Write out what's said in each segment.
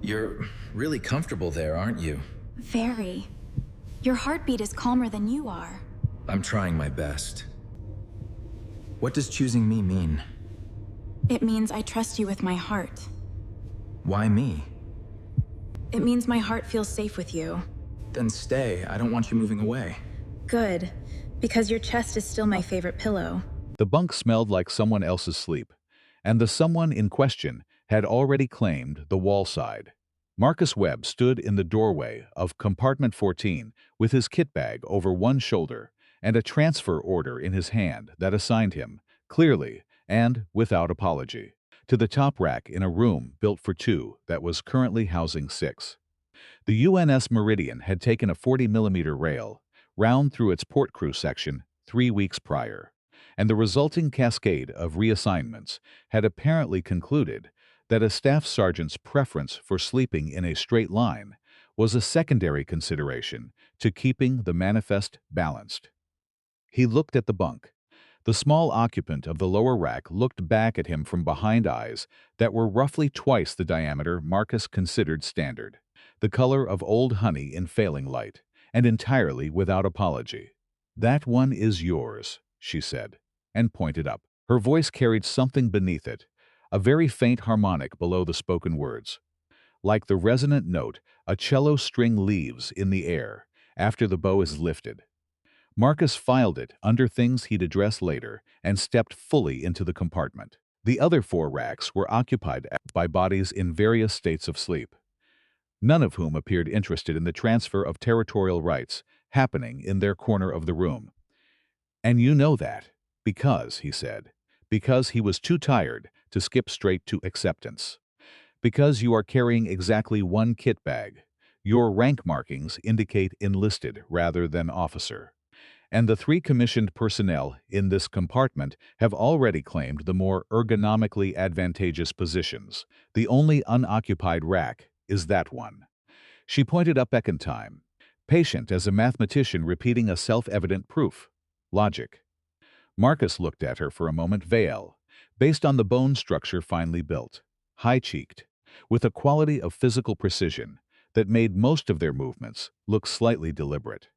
You're really comfortable there, aren't you? Very. Your heartbeat is calmer than you are. I'm trying my best. What does choosing me mean? It means I trust you with my heart. Why me? It means my heart feels safe with you. Then stay. I don't want you moving away. Good, because your chest is still my favorite pillow. The bunk smelled like someone else's sleep, and the someone in question had already claimed the wall side. Marcus Webb stood in the doorway of compartment 14 with his kit bag over one shoulder and a transfer order in his hand that assigned him, clearly and without apology, to the top rack in a room built for two that was currently housing 6. The UNS Meridian had taken a 40-millimeter rail round through its port crew section 3 weeks prior, and the resulting cascade of reassignments had apparently concluded that a staff sergeant's preference for sleeping in a straight line was a secondary consideration to keeping the manifest balanced. He looked at the bunk. The small occupant of the lower rack looked back at him from behind eyes that were roughly twice the diameter Marcus considered standard, the color of old honey in failing light, and entirely without apology. "That one is yours," she said, and pointed up. Her voice carried something beneath it, a very faint harmonic below the spoken words, like the resonant note a cello string leaves in the air after the bow is lifted. Marcus filed it under things he'd address later and stepped fully into the compartment. The other 4 racks were occupied by bodies in various states of sleep, none of whom appeared interested in the transfer of territorial rights happening in their corner of the room. "And you know that, because," he said, "because he was too tired to skip straight to acceptance. Because you are carrying exactly 1 kit bag. Your rank markings indicate enlisted rather than officer. And the 3 commissioned personnel in this compartment have already claimed the more ergonomically advantageous positions. The only unoccupied rack is that one." She pointed up back in time, patient as a mathematician repeating a self-evident proof. Logic. Marcus looked at her for a moment, veil, based on the bone structure finely built, high-cheeked, with a quality of physical precision that made most of their movements look slightly deliberate,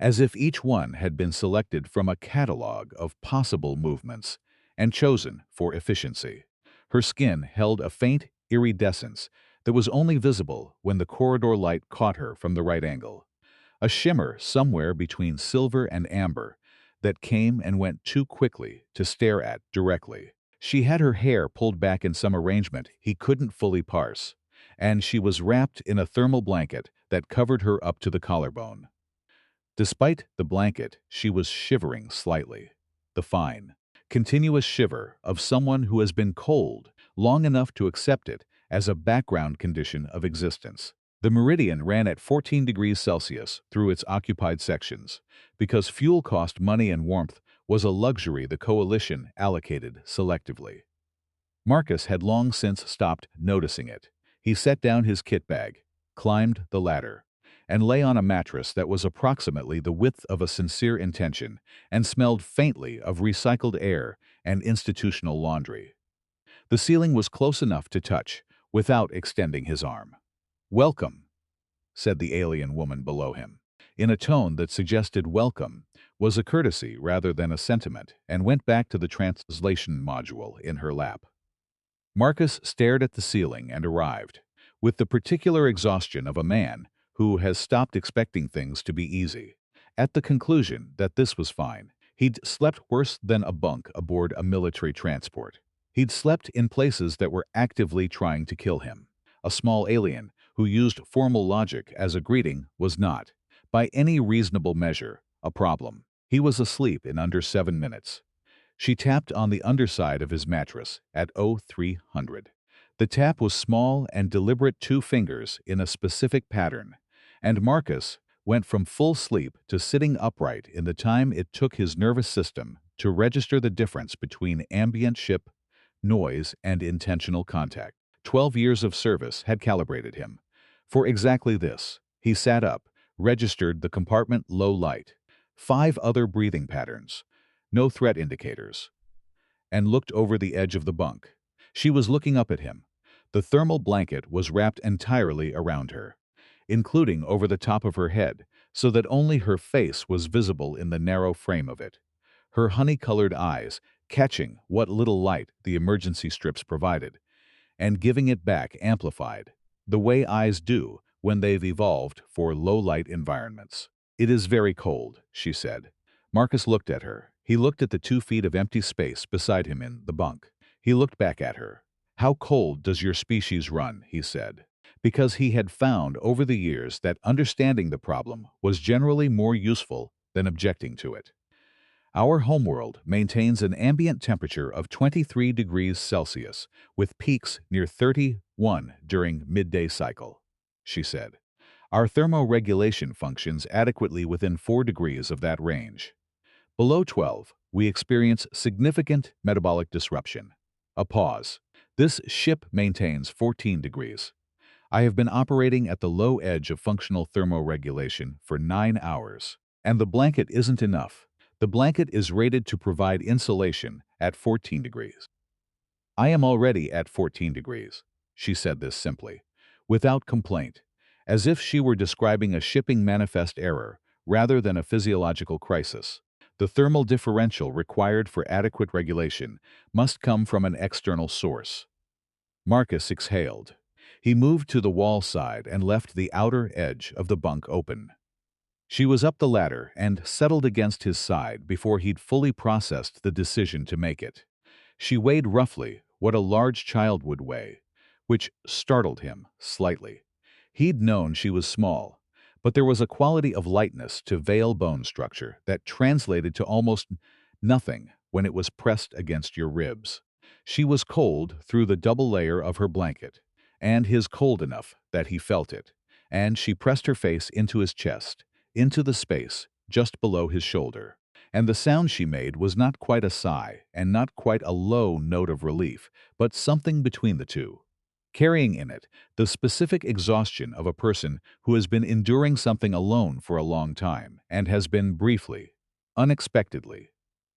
as if each one had been selected from a catalog of possible movements and chosen for efficiency. Her skin held a faint iridescence that was only visible when the corridor light caught her from the right angle, a shimmer somewhere between silver and amber that came and went too quickly to stare at directly. She had her hair pulled back in some arrangement he couldn't fully parse, and she was wrapped in a thermal blanket that covered her up to the collarbone. Despite the blanket, she was shivering slightly, the fine, continuous shiver of someone who has been cold long enough to accept it as a background condition of existence. The meridian ran at 14 degrees Celsius through its occupied sections, because fuel cost money and warmth was a luxury the coalition allocated selectively. Marcus had long since stopped noticing it. He set down his kit bag, climbed the ladder, and lay on a mattress that was approximately the width of a sincere intention and smelled faintly of recycled air and institutional laundry. The ceiling was close enough to touch without extending his arm. "Welcome," said the alien woman below him, in a tone that suggested welcome was a courtesy rather than a sentiment, and went back to the translation module in her lap. Marcus stared at the ceiling and arrived, with the particular exhaustion of a man who has stopped expecting things to be easy, at the conclusion that this was fine. He'd slept worse than a bunk aboard a military transport. He'd slept in places that were actively trying to kill him. A small alien who used formal logic as a greeting was not, by any reasonable measure, a problem. He was asleep in under 7 minutes. She tapped on the underside of his mattress at 0300. The tap was small and deliberate, 2 fingers in a specific pattern, and Marcus went from full sleep to sitting upright in the time it took his nervous system to register the difference between ambient ship noise and intentional contact. 12 years of service had calibrated him. For exactly this, he sat up, registered the compartment low light, 5 other breathing patterns, no threat indicators, and looked over the edge of the bunk. She was looking up at him, The thermal blanket was wrapped entirely around her, including over the top of her head, so that only her face was visible in the narrow frame of it. Her honey-colored eyes catching what little light the emergency strips provided, and giving it back amplified, the way eyes do when they've evolved for low-light environments. "It is very cold," she said. Marcus looked at her. He looked at the 2 feet of empty space beside him in the bunk. He looked back at her. "How cold does your species run?" he said. Because he had found over the years that understanding the problem was generally more useful than objecting to it. "Our homeworld maintains an ambient temperature of 23 degrees Celsius, with peaks near 31 during midday cycle," she said. "Our thermoregulation functions adequately within 4 degrees of that range. Below 12, we experience significant metabolic disruption." A pause. "This ship maintains 14 degrees. I have been operating at the low edge of functional thermoregulation for 9 hours. And the blanket isn't enough. The blanket is rated to provide insulation at 14 degrees. I am already at 14 degrees." She said this simply, without complaint, as if she were describing a shipping manifest error rather than a physiological crisis. The thermal differential required for adequate regulation must come from an external source. Marcus exhaled. He moved to the wall side and left the outer edge of the bunk open. She was up the ladder and settled against his side before he'd fully processed the decision to make it. She weighed roughly what a large child would weigh, which startled him slightly. He'd known she was small, but there was a quality of lightness to veil bone structure that translated to almost nothing when it was pressed against your ribs. She was cold through the double layer of her blanket, and his cold enough that he felt it, and she pressed her face into his chest, into the space just below his shoulder. And the sound she made was not quite a sigh and not quite a low note of relief, but something between the two, carrying in it the specific exhaustion of a person who has been enduring something alone for a long time and has been briefly, unexpectedly,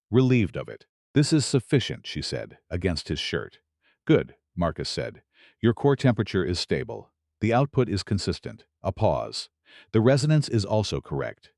relieved of it. "This is sufficient," she said, against his shirt. "Good," Marcus said. "Your core temperature is stable. The output is consistent." A pause. "The resonance is also correct."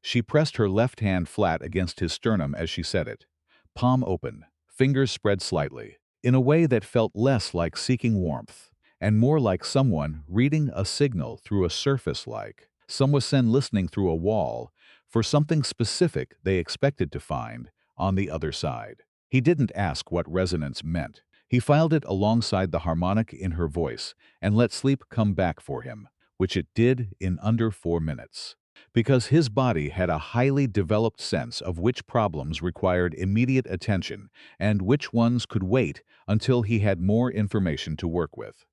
She pressed her left hand flat against his sternum as she said it, palm open, fingers spread slightly, in a way that felt less like seeking warmth and more like someone reading a signal through a surface, like someone listening through a wall for something specific they expected to find on the other side. He didn't ask what resonance meant. He filed it alongside the harmonic in her voice and let sleep come back for him, which it did in under 4 minutes. Because his body had a highly developed sense of which problems required immediate attention and which ones could wait until he had more information to work with.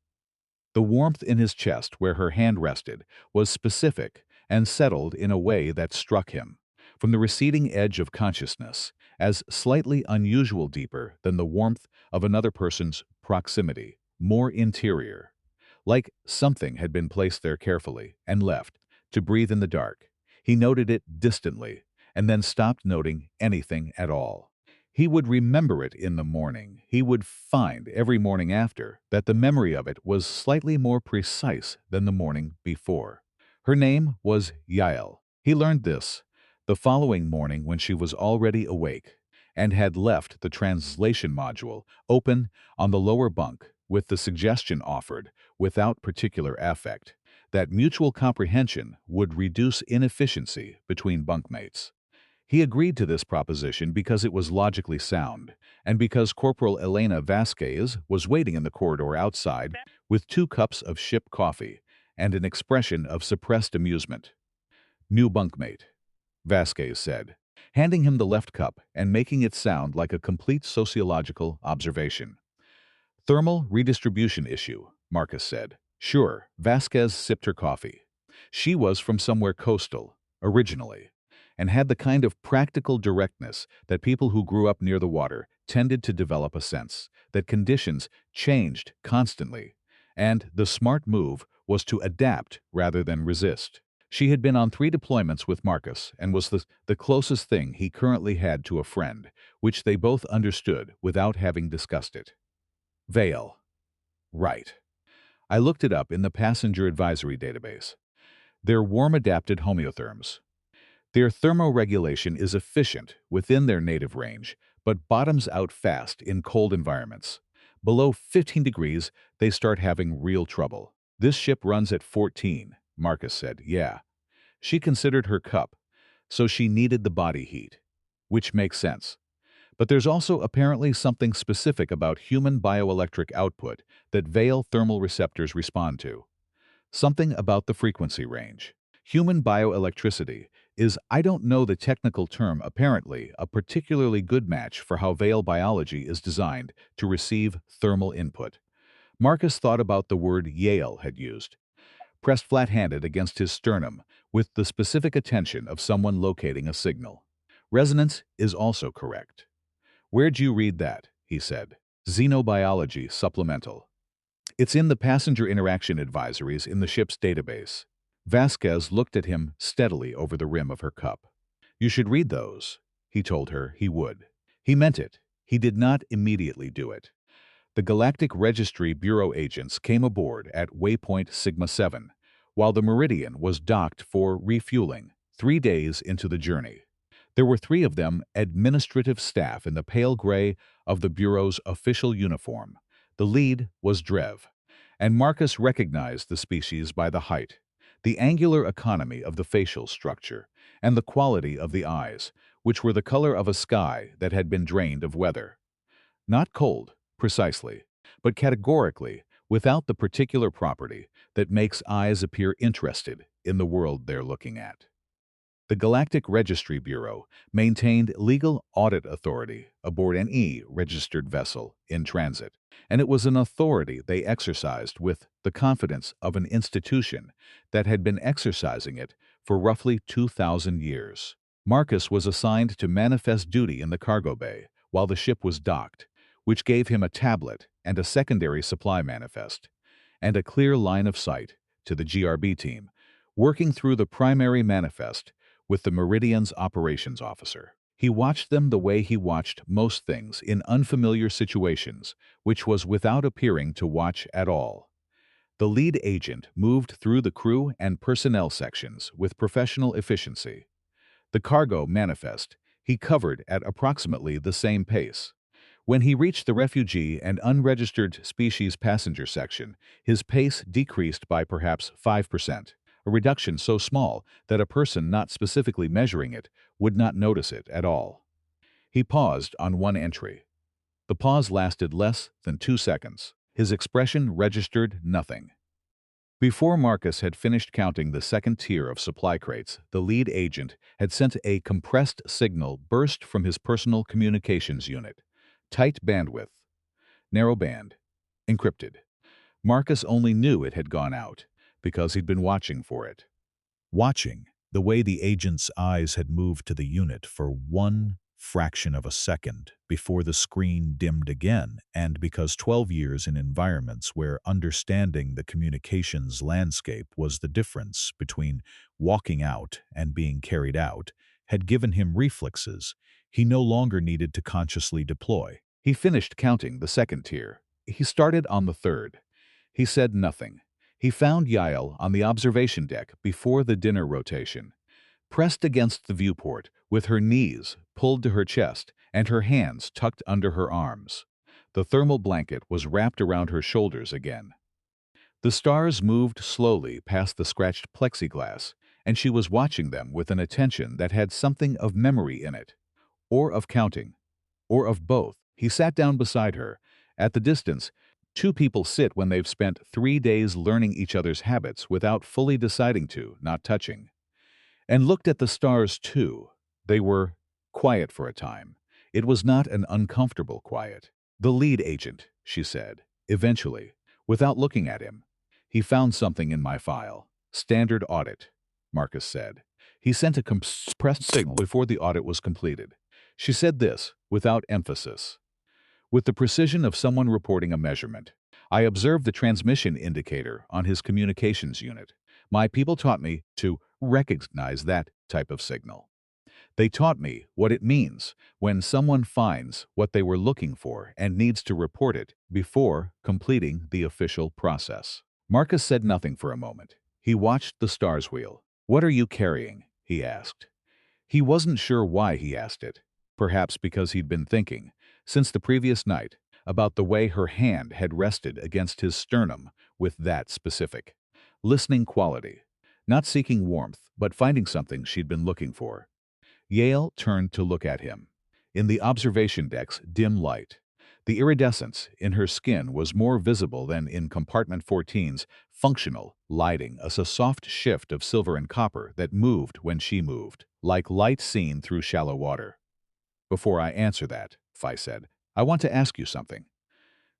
The warmth in his chest where her hand rested was specific and settled in a way that struck him, from the receding edge of consciousness, as slightly unusual deeper than the warmth of another person's proximity, more interior. Like something had been placed there carefully and left to breathe in the dark. He noted it distantly, and then stopped noting anything at all. He would remember it in the morning. He would find every morning after that the memory of it was slightly more precise than the morning before. Her name was Yael. He learned this the following morning when she was already awake and had left the translation module open on the lower bunk with the suggestion offered, without particular affect, that mutual comprehension would reduce inefficiency between bunkmates. He agreed to this proposition because it was logically sound, and because Corporal Elena Vasquez was waiting in the corridor outside with 2 cups of ship coffee and an expression of suppressed amusement. "New bunkmate," Vasquez said, handing him the left cup and making it sound like a complete sociological observation. "Thermal redistribution issue," Marcus said. "Sure." Vasquez sipped her coffee. She was from somewhere coastal, originally, and had the kind of practical directness that people who grew up near the water tended to develop a sense that conditions changed constantly, and the smart move was to adapt rather than resist. She had been on 3 deployments with Marcus and was the closest thing he currently had to a friend, which they both understood without having discussed it. Vale. Right. I looked it up in the passenger advisory database. They're warm-adapted homeotherms. Their thermoregulation is efficient within their native range, but bottoms out fast in cold environments. Below 15 degrees, they start having real trouble. This ship runs at 14, Marcus said. Yeah. She considered her cup, so she needed the body heat. Which makes sense. But there's also apparently something specific about human bioelectric output that Veil thermal receptors respond to. Something about the frequency range. Human bioelectricity is, I don't know the technical term, apparently a particularly good match for how Veil biology is designed to receive thermal input. Marcus thought about the word Yale had used, pressed flat-handed against his sternum with the specific attention of someone locating a signal. Resonance is also correct. Where'd you read that? He said. Xenobiology Supplemental. It's in the passenger interaction advisories in the ship's database. Vasquez looked at him steadily over the rim of her cup. You should read those. He told her he would. He meant it. He did not immediately do it. The Galactic Registry Bureau agents came aboard at waypoint Sigma 7, while the Meridian was docked for refueling, 3 days into the journey. There were 3 of them administrative staff in the pale gray of the Bureau's official uniform. The lead was Drev, and Marcus recognized the species by the height, the angular economy of the facial structure, and the quality of the eyes, which were the color of a sky that had been drained of weather. Not cold, precisely, but categorically without the particular property that makes eyes appear interested in the world they're looking at. The Galactic Registry Bureau maintained legal audit authority aboard any registered vessel in transit, and it was an authority they exercised with the confidence of an institution that had been exercising it for roughly 2,000 years. Marcus was assigned to manifest duty in the cargo bay while the ship was docked, which gave him a tablet and a secondary supply manifest, and a clear line of sight to the GRB team, working through the primary manifest with the Meridian's operations officer. He watched them the way he watched most things in unfamiliar situations, which was without appearing to watch at all. The lead agent moved through the crew and personnel sections with professional efficiency. The cargo manifest he covered at approximately the same pace. When he reached the refugee and unregistered species passenger section, his pace decreased by perhaps 5%. A reduction so small that a person not specifically measuring it would not notice it at all. He paused on one entry. The pause lasted less than 2 seconds. His expression registered nothing. Before Marcus had finished counting the second tier of supply crates, the lead agent had sent a compressed signal burst from his personal communications unit. Tight bandwidth. Narrow band. Encrypted. Marcus only knew it had gone out because he'd been watching for it. Watching, the way the agent's eyes had moved to the unit for one fraction of a second before the screen dimmed again, and because 12 years in environments where understanding the communications landscape was the difference between walking out and being carried out, had given him reflexes he no longer needed to consciously deploy. He finished counting the second tier. He started on the third. He said nothing. He found Yael on the observation deck before the dinner rotation, pressed against the viewport with her knees pulled to her chest and her hands tucked under her arms. The thermal blanket was wrapped around her shoulders again. The stars moved slowly past the scratched plexiglass, and she was watching them with an attention that had something of memory in it, or of counting, or of both. He sat down beside her. At the distance, 2 people sit when they've spent 3 days learning each other's habits without fully deciding to, not touching. And looked at the stars, too. They were quiet for a time. It was not an uncomfortable quiet. The lead agent, she said, eventually, without looking at him. He found something in my file. Standard audit, Marcus said. He sent a compressed signal before the audit was completed. She said this, without emphasis. With the precision of someone reporting a measurement, I observed the transmission indicator on his communications unit. My people taught me to recognize that type of signal. They taught me what it means when someone finds what they were looking for and needs to report it before completing the official process. Marcus said nothing for a moment. He watched the stars wheel. "What are you carrying?" he asked. He wasn't sure why he asked it. Perhaps because he'd been thinking, since the previous night, about the way her hand had rested against his sternum with that specific, listening quality, not seeking warmth, but finding something she'd been looking for. Yale turned to look at him. In the observation deck's dim light, the iridescence in her skin was more visible than in compartment 14's functional lighting, as a soft shift of silver and copper that moved when she moved, like light seen through shallow water. "Before I answer that," Fi said, "I want to ask you something."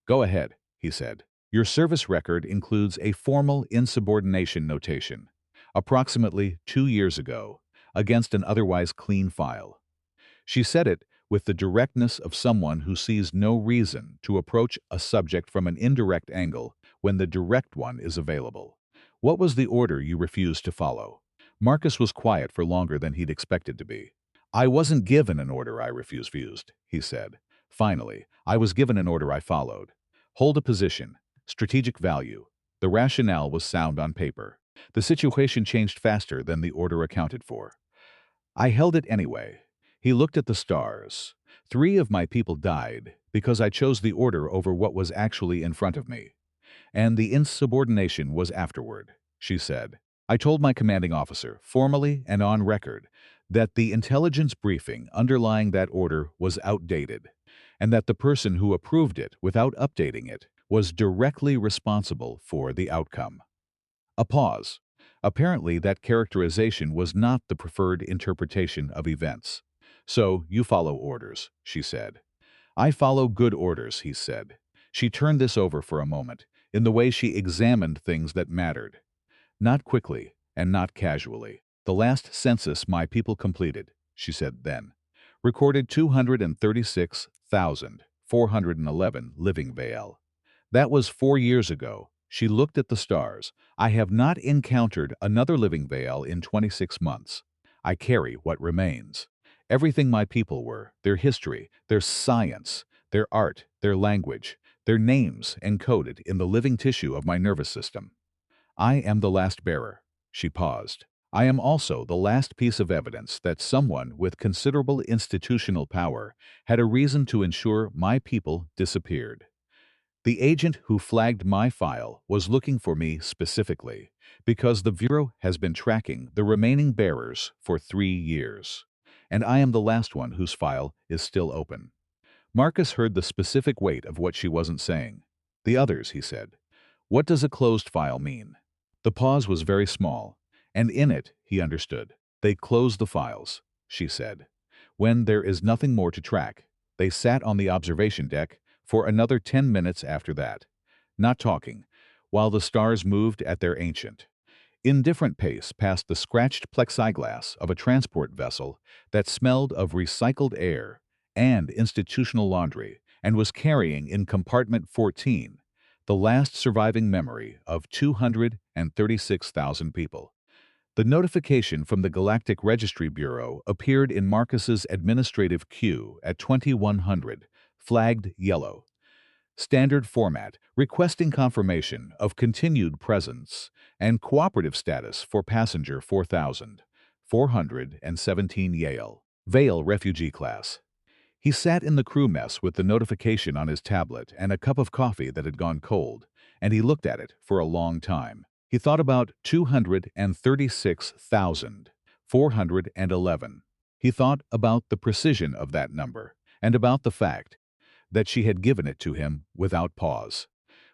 "Go ahead," he said. "Your service record includes a formal insubordination notation, approximately 2 years ago, against an otherwise clean file." She said it with the directness of someone who sees no reason to approach a subject from an indirect angle when the direct one is available. "What was the order you refused to follow?" Marcus was quiet for longer than he'd expected to be. "I wasn't given an order I refused," he said. "Finally, I was given an order I followed. Hold a position. Strategic value." The rationale was sound on paper. The situation changed faster than the order accounted for. "I held it anyway." He looked at the stars. "3 of my people died because I chose the order over what was actually in front of me. And the insubordination was afterward," she said. "I told my commanding officer, formally and on record, that the intelligence briefing underlying that order was outdated, and that the person who approved it without updating it was directly responsible for the outcome." A pause. Apparently, that characterization was not the preferred interpretation of events. "So, you follow orders," she said. "I follow good orders," he said. She turned this over for a moment, in the way she examined things that mattered. "Not quickly, and not casually. The last census my people completed," she said then, "recorded 236,411 living Vael. That was 4 years ago." She looked at the stars. "I have not encountered another living Vael in 26 months. I carry what remains. Everything my people were, their history, their science, their art, their language, their names encoded in the living tissue of my nervous system. I am the last bearer." She paused. "I am also the last piece of evidence that someone with considerable institutional power had a reason to ensure my people disappeared. The agent who flagged my file was looking for me specifically because the Bureau has been tracking the remaining bearers for 3 years. And I am the last one whose file is still open." Marcus heard the specific weight of what she wasn't saying. "The others," he said. "What does a closed file mean?" The pause was very small, and in it, he understood. "They close the files," she said. "When there is nothing more to track." They sat on the observation deck for another 10 minutes after that, not talking, while the stars moved at their ancient, indifferent pace past the scratched plexiglass of a transport vessel that smelled of recycled air and institutional laundry, and was carrying in compartment 14 the last surviving memory of 236,000 people. The notification from the Galactic Registry Bureau appeared in Marcus's administrative queue at 2100, flagged yellow. Standard format, requesting confirmation of continued presence and cooperative status for passenger 4,417 Yale, Vale refugee class. He sat in the crew mess with the notification on his tablet and a cup of coffee that had gone cold, and he looked at it for a long time. He thought about 236,411. He thought about the precision of that number, and about the fact that she had given it to him without pause,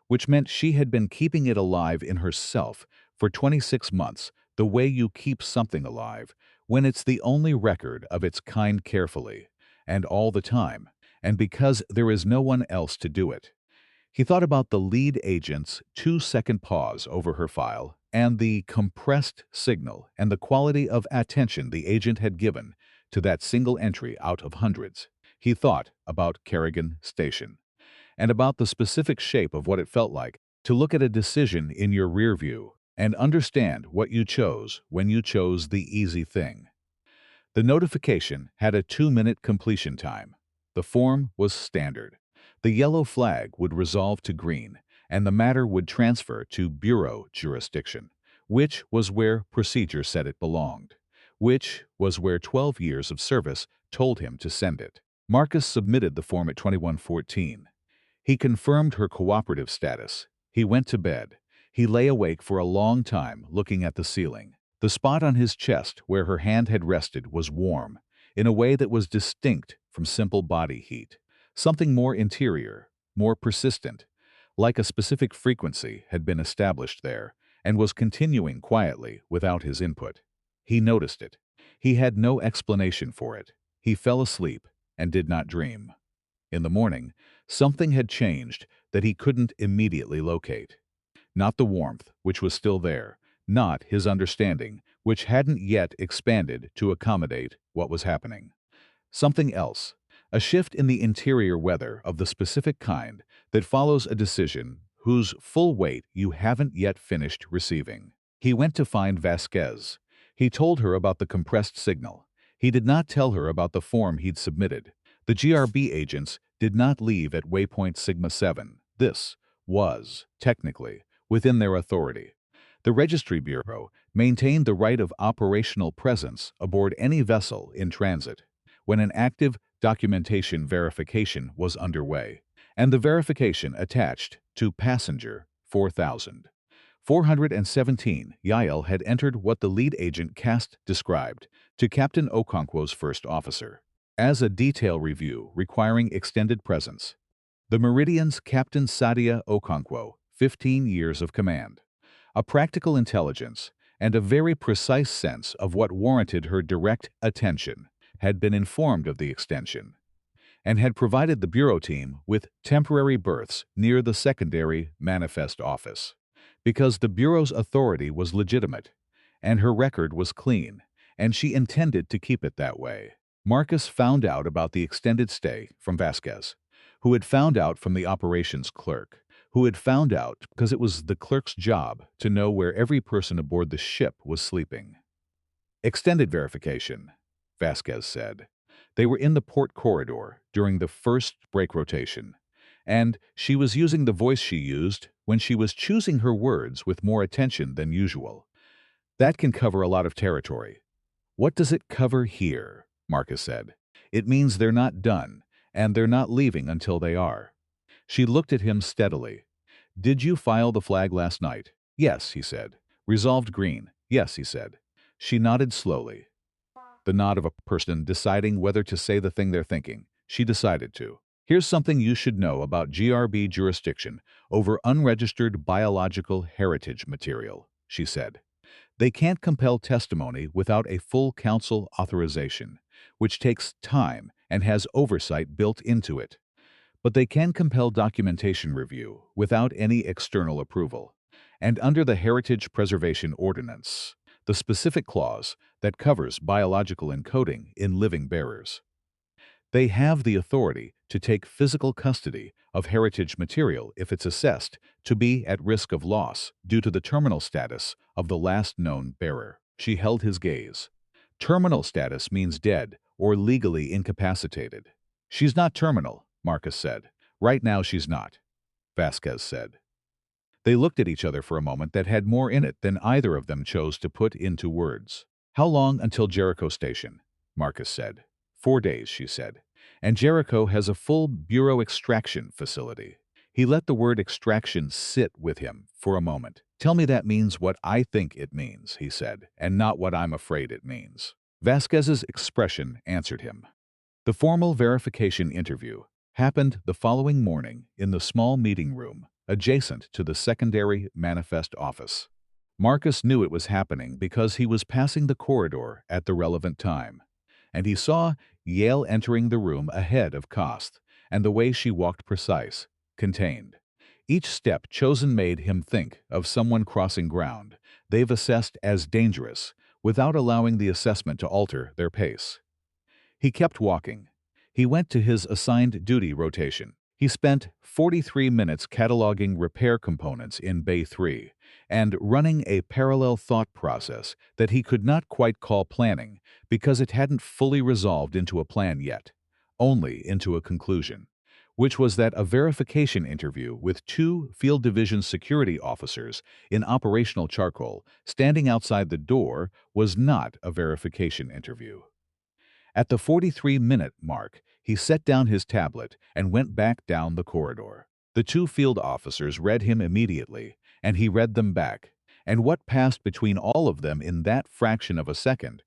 which meant she had been keeping it alive in herself for 26 months, the way you keep something alive when it's the only record of its kind, carefully, and all the time, and because there is no one else to do it. He thought about the lead agent's 2-second pause over her file and the compressed signal and the quality of attention the agent had given to that single entry out of hundreds. He thought about Kerrigan Station and about the specific shape of what it felt like to look at a decision in your rear view and understand what you chose when you chose the easy thing. The notification had a 2-minute completion time. The form was standard. The yellow flag would resolve to green, and the matter would transfer to bureau jurisdiction, which was where procedure said it belonged, which was where 12 years of service told him to send it. Marcus submitted the form at 21:14. He confirmed her cooperative status. He went to bed. He lay awake for a long time, looking at the ceiling. The spot on his chest where her hand had rested was warm, in a way that was distinct from simple body heat. Something more interior, more persistent, like a specific frequency, had been established there and was continuing quietly without his input. He noticed it. He had no explanation for it. He fell asleep and did not dream. In the morning, something had changed that he couldn't immediately locate. Not the warmth, which was still there, not his understanding, which hadn't yet expanded to accommodate what was happening. Something else, a shift in the interior weather of the specific kind that follows a decision whose full weight you haven't yet finished receiving. He went to find Vasquez. He told her about the compressed signal. He did not tell her about the form he'd submitted. The GRB agents did not leave at waypoint Sigma 7. This was, technically, within their authority. The Registry Bureau maintained the right of operational presence aboard any vessel in transit when an active documentation verification was underway, and the verification attached to passenger 4,417. Yael had entered what the lead agent Cast described to Captain Okonkwo's first officer as a detail review requiring extended presence. The Meridian's Captain Sadia Okonkwo, 15 years of command, a practical intelligence, and a very precise sense of what warranted her direct attention, had been informed of the extension, and had provided the Bureau team with temporary berths near the secondary manifest office, because the Bureau's authority was legitimate, and her record was clean, and she intended to keep it that way. Marcus found out about the extended stay from Vasquez, who had found out from the operations clerk, who had found out because it was the clerk's job to know where every person aboard the ship was sleeping. Extended verification, Vasquez said. They were in the port corridor during the first break rotation, and she was using the voice she used when she was choosing her words with more attention than usual. That can cover a lot of territory. What does it cover here? Marcus said. It means they're not done, and they're not leaving until they are. She looked at him steadily. Did you file the flag last night? Yes, he said. Resolved green. Yes, he said. She nodded slowly. The nod of a person deciding whether to say the thing they're thinking. She decided to. Here's something you should know about GRB jurisdiction over unregistered biological heritage material, she said. They can't compel testimony without a full council authorization, which takes time and has oversight built into it. But they can compel documentation review without any external approval, and under the Heritage Preservation Ordinance, the specific clause that covers biological encoding in living bearers. They have the authority to take physical custody of heritage material if it's assessed to be at risk of loss due to the terminal status of the last known bearer. She held his gaze. Terminal status means dead or legally incapacitated. She's not terminal, Marcus said. Right now she's not, Vasquez said. They looked at each other for a moment that had more in it than either of them chose to put into words. How long until Jericho Station? Marcus said. 4 days, she said. And Jericho has a full bureau extraction facility. He let the word extraction sit with him for a moment. Tell me that means what I think it means, he said, and not what I'm afraid it means. Vasquez's expression answered him. The formal verification interview happened the following morning in the small meeting room adjacent to the secondary manifest office. Marcus knew it was happening because he was passing the corridor at the relevant time, and he saw Yael entering the room ahead of Kost, and the way she walked precise, contained. Each step chosen made him think of someone crossing ground they've assessed as dangerous without allowing the assessment to alter their pace. He kept walking. He went to his assigned duty rotation. He spent 43 minutes cataloging repair components in Bay 3 and running a parallel thought process that he could not quite call planning because it hadn't fully resolved into a plan yet, only into a conclusion, which was that a verification interview with two Field Division security officers in operational charcoal standing outside the door was not a verification interview. At the 43-minute mark, he set down his tablet and went back down the corridor. The two field officers read him immediately, and he read them back. And what passed between all of them in that fraction of a second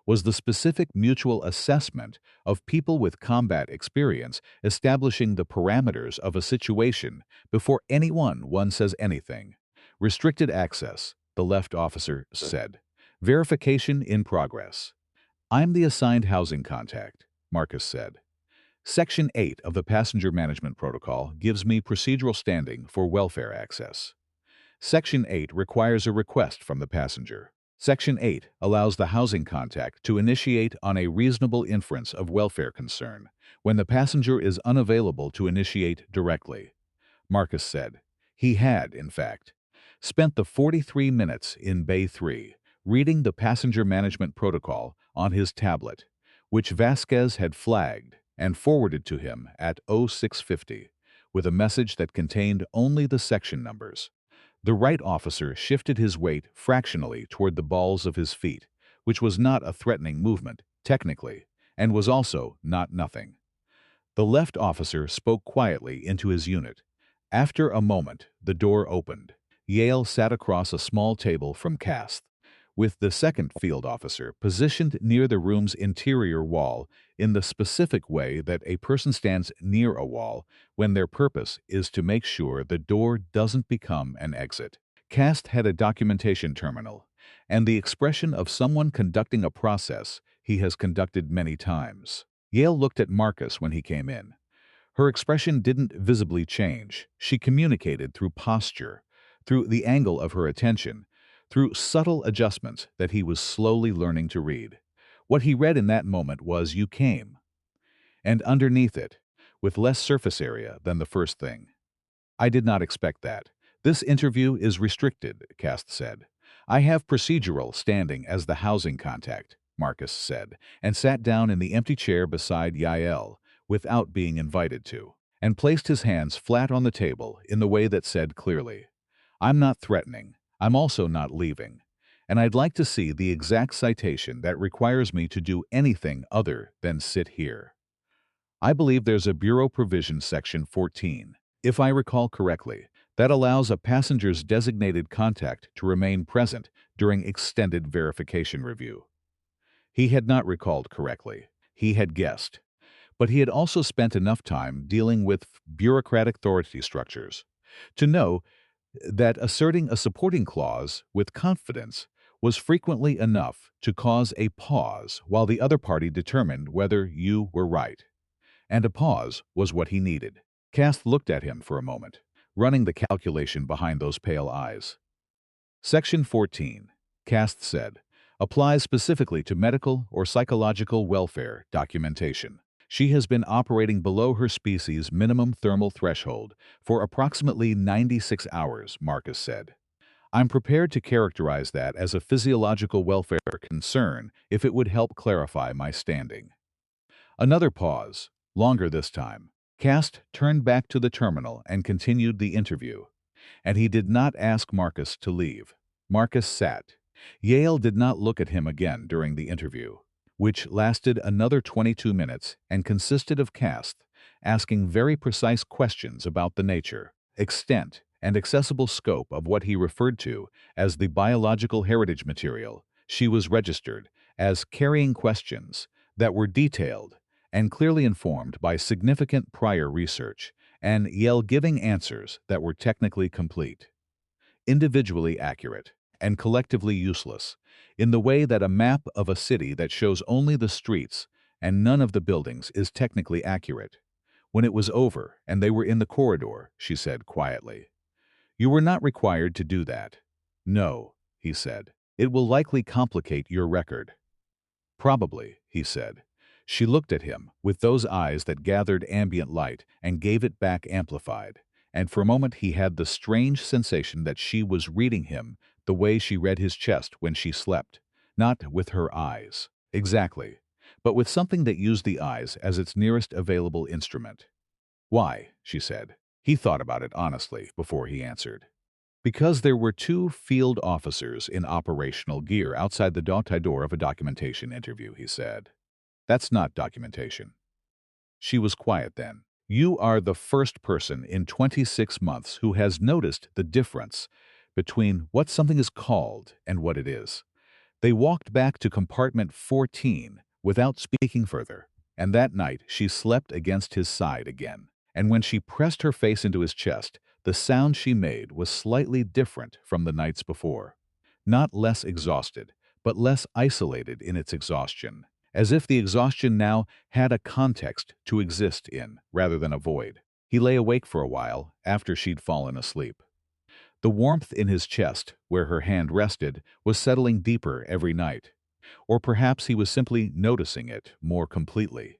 was the specific mutual assessment of people with combat experience establishing the parameters of a situation before anyone says anything. Restricted access, the left officer said. Verification in progress. I'm the assigned housing contact, Marcus said. Section 8 of the Passenger Management Protocol gives me procedural standing for welfare access. Section 8 requires a request from the passenger. Section 8 allows the housing contact to initiate on a reasonable inference of welfare concern when the passenger is unavailable to initiate directly. Marcus said. He had, in fact, spent the 43 minutes in Bay 3 reading the Passenger Management Protocol on his tablet, which Vasquez had flagged and forwarded to him at 0650 with a message that contained only the section numbers. The right officer shifted his weight fractionally toward the balls of his feet, which was not a threatening movement, technically, and was also not nothing. The left officer spoke quietly into his unit. After a moment, the door opened. Yale sat across a small table from Cast, with the second field officer positioned near the room's interior wall in the specific way that a person stands near a wall when their purpose is to make sure the door doesn't become an exit. Cast had a documentation terminal, and the expression of someone conducting a process he has conducted many times. Yale looked at Marcus when he came in. Her expression didn't visibly change. She communicated through posture, through the angle of her attention, through subtle adjustments that he was slowly learning to read. What he read in that moment was "you came," and underneath it, with less surface area than the first thing. I did not expect that. This interview is restricted, Cast said. I have procedural standing as the housing contact, Marcus said, and sat down in the empty chair beside Yael, without being invited to, and placed his hands flat on the table in the way that said clearly, I'm not threatening. I'm also not leaving, and I'd like to see the exact citation that requires me to do anything other than sit here. I believe there's a Bureau Provision Section 14, if I recall correctly, that allows a passenger's designated contact to remain present during extended verification review. He had not recalled correctly. He had guessed. But he had also spent enough time dealing with bureaucratic authority structures to know that asserting a supporting clause with confidence was frequently enough to cause a pause while the other party determined whether you were right. And a pause was what he needed. Cast looked at him for a moment, running the calculation behind those pale eyes. Section 14, Cast said, applies specifically to medical or psychological welfare documentation. She has been operating below her species' minimum thermal threshold for approximately 96 hours, Marcus said. I'm prepared to characterize that as a physiological welfare concern if it would help clarify my standing. Another pause, longer this time. Cast turned back to the terminal and continued the interview. And he did not ask Marcus to leave. Marcus sat. Yale did not look at him again during the interview, which lasted another 22 minutes and consisted of Cast asking very precise questions about the nature, extent, and accessible scope of what he referred to as the biological heritage material she was registered as carrying questions that were detailed and clearly informed by significant prior research, and Yale giving answers that were technically complete, individually accurate, and collectively useless, in the way that a map of a city that shows only the streets and none of the buildings is technically accurate. When it was over and they were in the corridor, she said quietly, "You were not required to do that." "No," he said. "It will likely complicate your record." "Probably," he said. She looked at him with those eyes that gathered ambient light and gave it back amplified, and for a moment he had the strange sensation that she was reading him the way she read his chest when she slept, not with her eyes, exactly, but with something that used the eyes as its nearest available instrument. Why? She said. He thought about it honestly before he answered. Because there were two field officers in operational gear outside the door of a documentation interview, he said. That's not documentation. She was quiet then. You are the first person in 26 months who has noticed the difference between what something is called and what it is. They walked back to compartment 14 without speaking further, and that night she slept against his side again. And when she pressed her face into his chest, the sound she made was slightly different from the nights before. Not less exhausted, but less isolated in its exhaustion, as if the exhaustion now had a context to exist in rather than a void. He lay awake for a while after she'd fallen asleep. The warmth in his chest, where her hand rested, was settling deeper every night. Or perhaps he was simply noticing it more completely.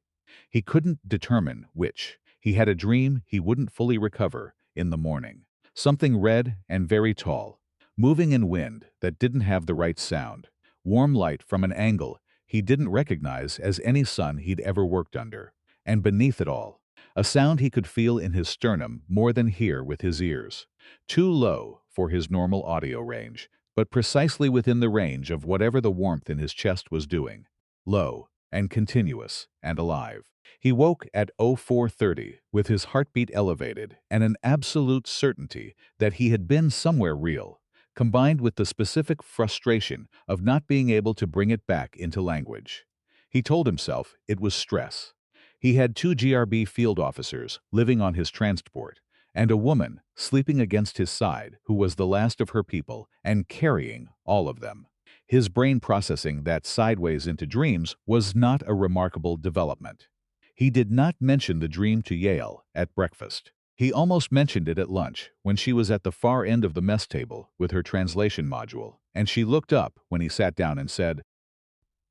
He couldn't determine which. He had a dream he wouldn't fully recover in the morning. Something red and very tall, moving in wind that didn't have the right sound. Warm light from an angle he didn't recognize as any sun he'd ever worked under. And beneath it all, a sound he could feel in his sternum more than hear with his ears. Too low for his normal audio range, but precisely within the range of whatever the warmth in his chest was doing. Low and continuous and alive. He woke at 04:30 with his heartbeat elevated and an absolute certainty that he had been somewhere real, combined with the specific frustration of not being able to bring it back into language. He told himself it was stress. He had two GRB field officers living on his transport, and a woman sleeping against his side who was the last of her people and carrying all of them. His brain processing that sideways into dreams was not a remarkable development. He did not mention the dream to Yale at breakfast. He almost mentioned it at lunch when she was at the far end of the mess table with her translation module, and she looked up when he sat down and said,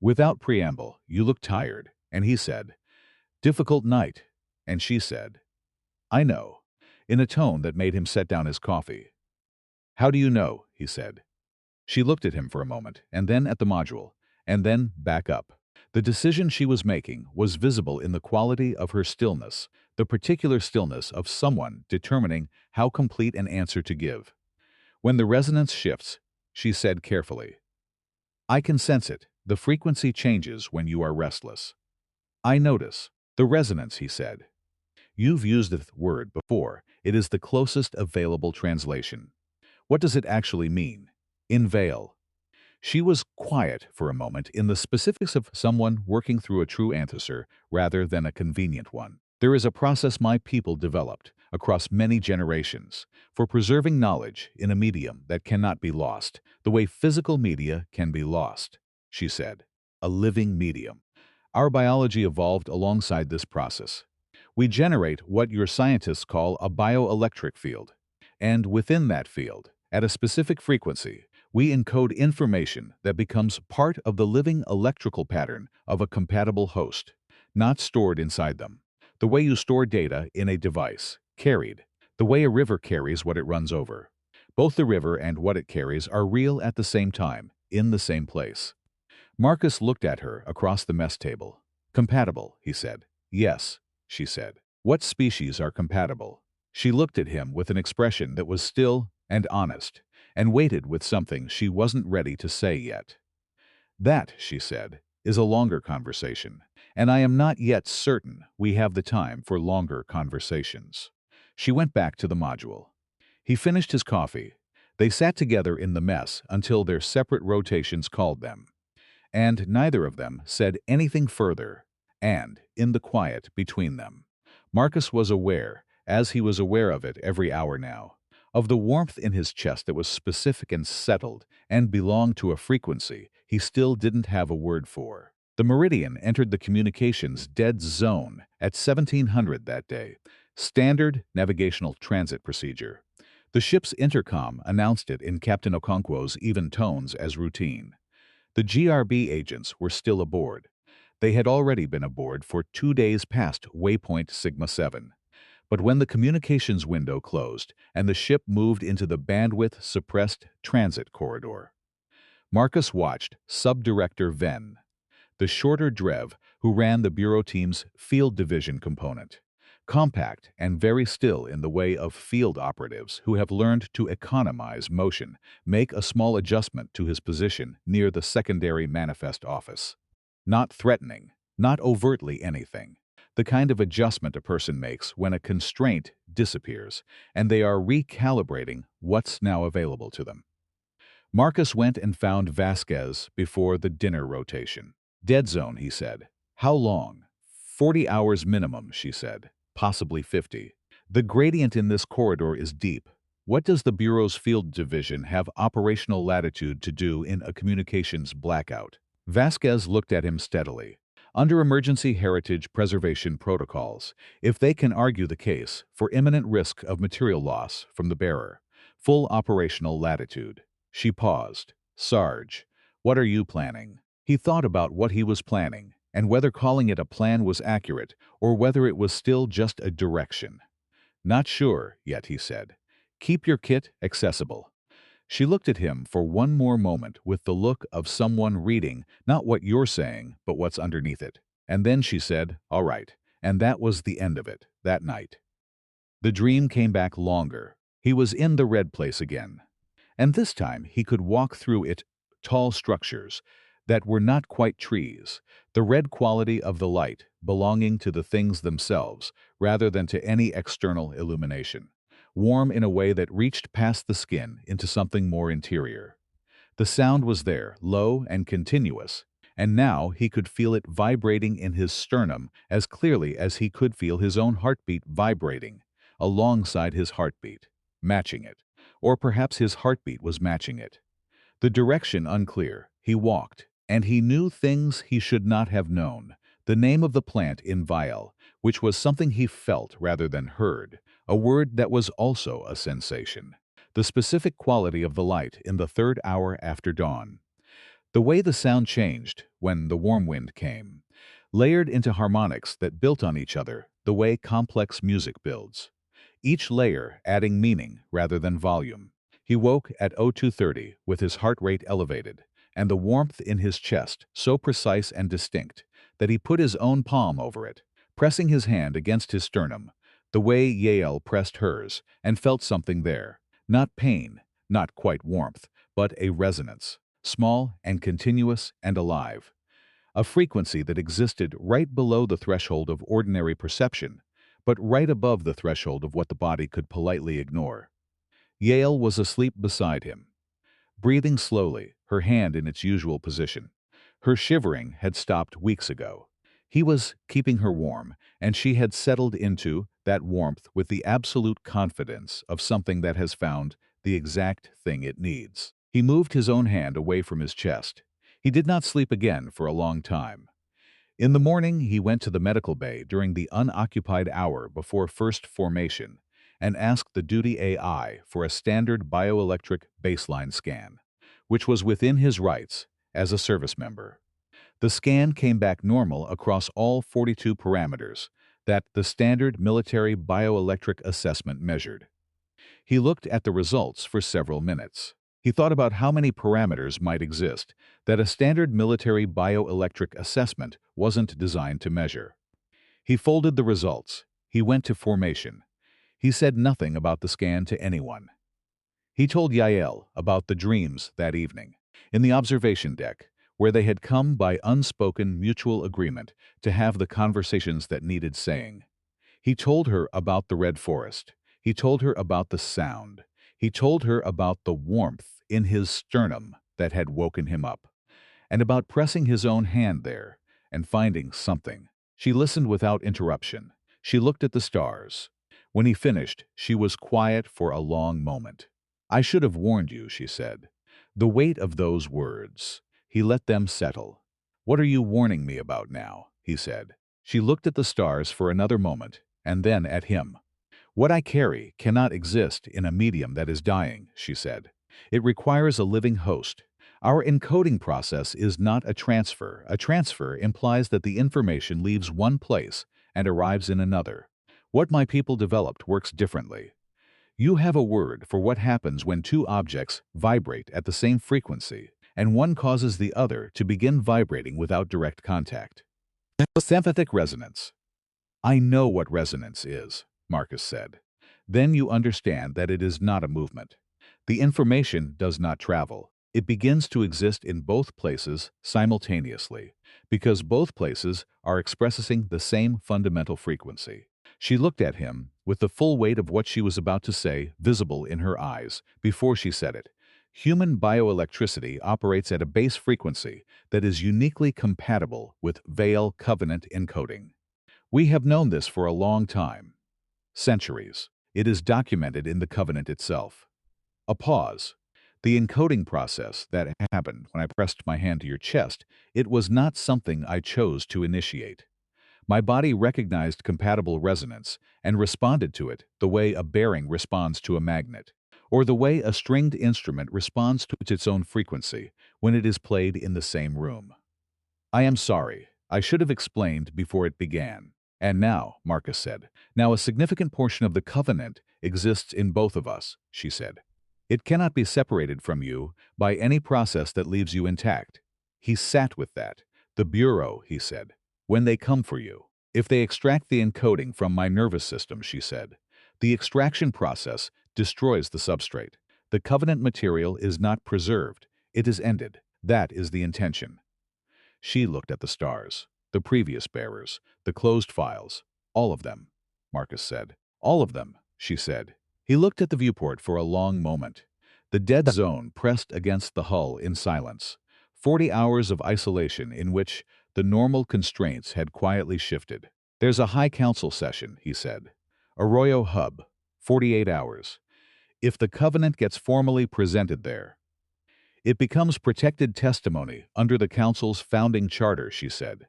"Without preamble, you look tired," and he said, "Difficult night," and she said, "I know," in a tone that made him set down his coffee. "How do you know?" he said. She looked at him for a moment, and then at the module, and then back up. The decision she was making was visible in the quality of her stillness, the particular stillness of someone determining how complete an answer to give. When the resonance shifts, she said carefully, "I can sense it. The frequency changes when you are restless." "I notice." "The resonance," he said. "You've used the word before. It is the closest available translation. What does it actually mean?" "Inveil." She was quiet for a moment in the specifics of someone working through a true answer rather than a convenient one. "There is a process my people developed across many generations for preserving knowledge in a medium that cannot be lost, the way physical media can be lost," she said. "A living medium. Our biology evolved alongside this process. We generate what your scientists call a bioelectric field, and within that field, at a specific frequency, we encode information that becomes part of the living electrical pattern of a compatible host, not stored inside them. The way you store data in a device, carried, the way a river carries what it runs over. Both the river and what it carries are real at the same time, in the same place." Marcus looked at her across the mess table. "Compatible," he said. "Yes," she said. "What species are compatible?" She looked at him with an expression that was still and honest, and waited with something she wasn't ready to say yet. "That," she said, "is a longer conversation, and I am not yet certain we have the time for longer conversations." She went back to the module. He finished his coffee. They sat together in the mess until their separate rotations called them, and neither of them said anything further, and, in the quiet between them, Marcus was aware, as he was aware of it every hour now, of the warmth in his chest that was specific and settled and belonged to a frequency he still didn't have a word for. The Meridian entered the communications dead zone at 1700 that day, standard navigational transit procedure. The ship's intercom announced it in Captain Okonkwo's even tones as routine. The GRB agents were still aboard. They had already been aboard for 2 days past waypoint Sigma 7. But when the communications window closed and the ship moved into the bandwidth-suppressed transit corridor, Marcus watched Subdirector Venn, the shorter Drev who ran the Bureau team's field division component, compact and very still in the way of field operatives who have learned to economize motion, make a small adjustment to his position near the secondary manifest office. Not threatening, not overtly anything. The kind of adjustment a person makes when a constraint disappears and they are recalibrating what's now available to them. Marcus went and found Vasquez before the dinner rotation. Dead zone, he said. How long? 40 hours minimum, she said. Possibly 50. The gradient in this corridor is deep. What does the Bureau's field division have operational latitude to do in a communications blackout? Vasquez looked at him steadily. Under emergency heritage preservation protocols, if they can argue the case for imminent risk of material loss from the bearer, full operational latitude. She paused. Sarge, what are you planning? He thought about what he was planning, and whether calling it a plan was accurate, or whether it was still just a direction. Not sure yet, he said. Keep your kit accessible. She looked at him for one more moment with the look of someone reading not what you're saying, but what's underneath it. And then she said, all right. And that was the end of it, that night. The dream came back longer. He was in the red place again. And this time he could walk through it, tall structures that were not quite trees, the red quality of the light belonging to the things themselves rather than to any external illumination, warm in a way that reached past the skin into something more interior. The sound was there, low and continuous, and now he could feel it vibrating in his sternum as clearly as he could feel his own heartbeat vibrating alongside his heartbeat, matching it. Or perhaps his heartbeat was matching it. The direction unclear, he walked, and he knew things he should not have known. The name of the plant in Vial, which was something he felt rather than heard, a word that was also a sensation. The specific quality of the light in the third hour after dawn. The way the sound changed when the warm wind came, layered into harmonics that built on each other the way complex music builds. Each layer adding meaning rather than volume. He woke at 0230 with his heart rate elevated, and the warmth in his chest so precise and distinct that he put his own palm over it, pressing his hand against his sternum, the way Yael pressed hers, and felt something there. Not pain, not quite warmth, but a resonance, small and continuous and alive. A frequency that existed right below the threshold of ordinary perception, but right above the threshold of what the body could politely ignore. Yael was asleep beside him, breathing slowly, her hand in its usual position. Her shivering had stopped weeks ago. He was keeping her warm, and she had settled into that warmth with the absolute confidence of something that has found the exact thing it needs. He moved his own hand away from his chest. He did not sleep again for a long time. In the morning, he went to the medical bay during the unoccupied hour before first formation and asked the duty AI for a standard bioelectric baseline scan, which was within his rights as a service member. The scan came back normal across all 42 parameters that the standard military bioelectric assessment measured. He looked at the results for several minutes. He thought about how many parameters might exist that a standard military bioelectric assessment wasn't designed to measure. He folded the results. He went to formation. He said nothing about the scan to anyone. He told Yael about the dreams that evening, in the observation deck, where they had come by unspoken mutual agreement to have the conversations that needed saying. He told her about the red forest. He told her about the sound. He told her about the warmth in his sternum that had woken him up, and about pressing his own hand there and finding something. She listened without interruption. She looked at the stars. When he finished, she was quiet for a long moment. I should have warned you, she said. The weight of those words. He let them settle. What are you warning me about now? He said. She looked at the stars for another moment, and then at him. What I carry cannot exist in a medium that is dying, she said. It requires a living host. Our encoding process is not a transfer. A transfer implies that the information leaves one place and arrives in another. What my people developed works differently. You have a word for what happens when two objects vibrate at the same frequency, and one causes the other to begin vibrating without direct contact. Sympathetic resonance. I know what resonance is, Marcus said. Then you understand that it is not a movement. The information does not travel. It begins to exist in both places simultaneously, because both places are expressing the same fundamental frequency. She looked at him, with the full weight of what she was about to say visible in her eyes, before she said it. Human bioelectricity operates at a base frequency that is uniquely compatible with Veil covenant encoding. We have known this for a long time. Centuries. It is documented in the covenant itself. A pause. The encoding process that happened when I pressed my hand to your chest, it was not something I chose to initiate. My body recognized compatible resonance and responded to it the way a bearing responds to a magnet, or the way a stringed instrument responds to its own frequency when it is played in the same room. I am sorry. I should have explained before it began. And now, Marcus said, now a significant portion of the covenant exists in both of us, she said. It cannot be separated from you by any process that leaves you intact. He sat with that. The Bureau, he said, when they come for you. If they extract the encoding from my nervous system, she said, the extraction process destroys the substrate. The covenant material is not preserved. It is ended. That is the intention. She looked at the stars, the previous bearers, the closed files, all of them, Marcus said. All of them, she said. He looked at the viewport for a long moment. The dead zone pressed against the hull in silence. 40 hours of isolation in which the normal constraints had quietly shifted. There's a High Council session, he said. Arroyo Hub, 48 hours. If the Covenant gets formally presented there, it becomes protected testimony under the Council's founding charter, she said.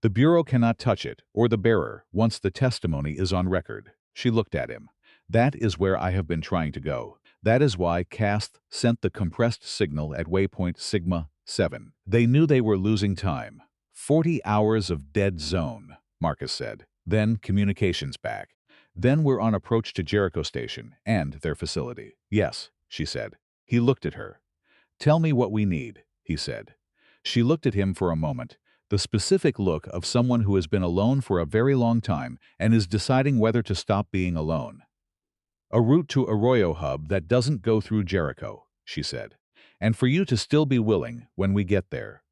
The Bureau cannot touch it, or the bearer, once the testimony is on record. She looked at him. That is where I have been trying to go. That is why CAST sent the compressed signal at waypoint Sigma 7. They knew they were losing time. 40 hours of dead zone, Marcus said. Then communications back. Then we're on approach to Jericho Station and their facility. Yes, she said. He looked at her. Tell me what we need, he said. She looked at him for a moment, the specific look of someone who has been alone for a very long time and is deciding whether to stop being alone. A route to Arroyo Hub that doesn't go through Jericho, she said, and for you to still be willing when we get there.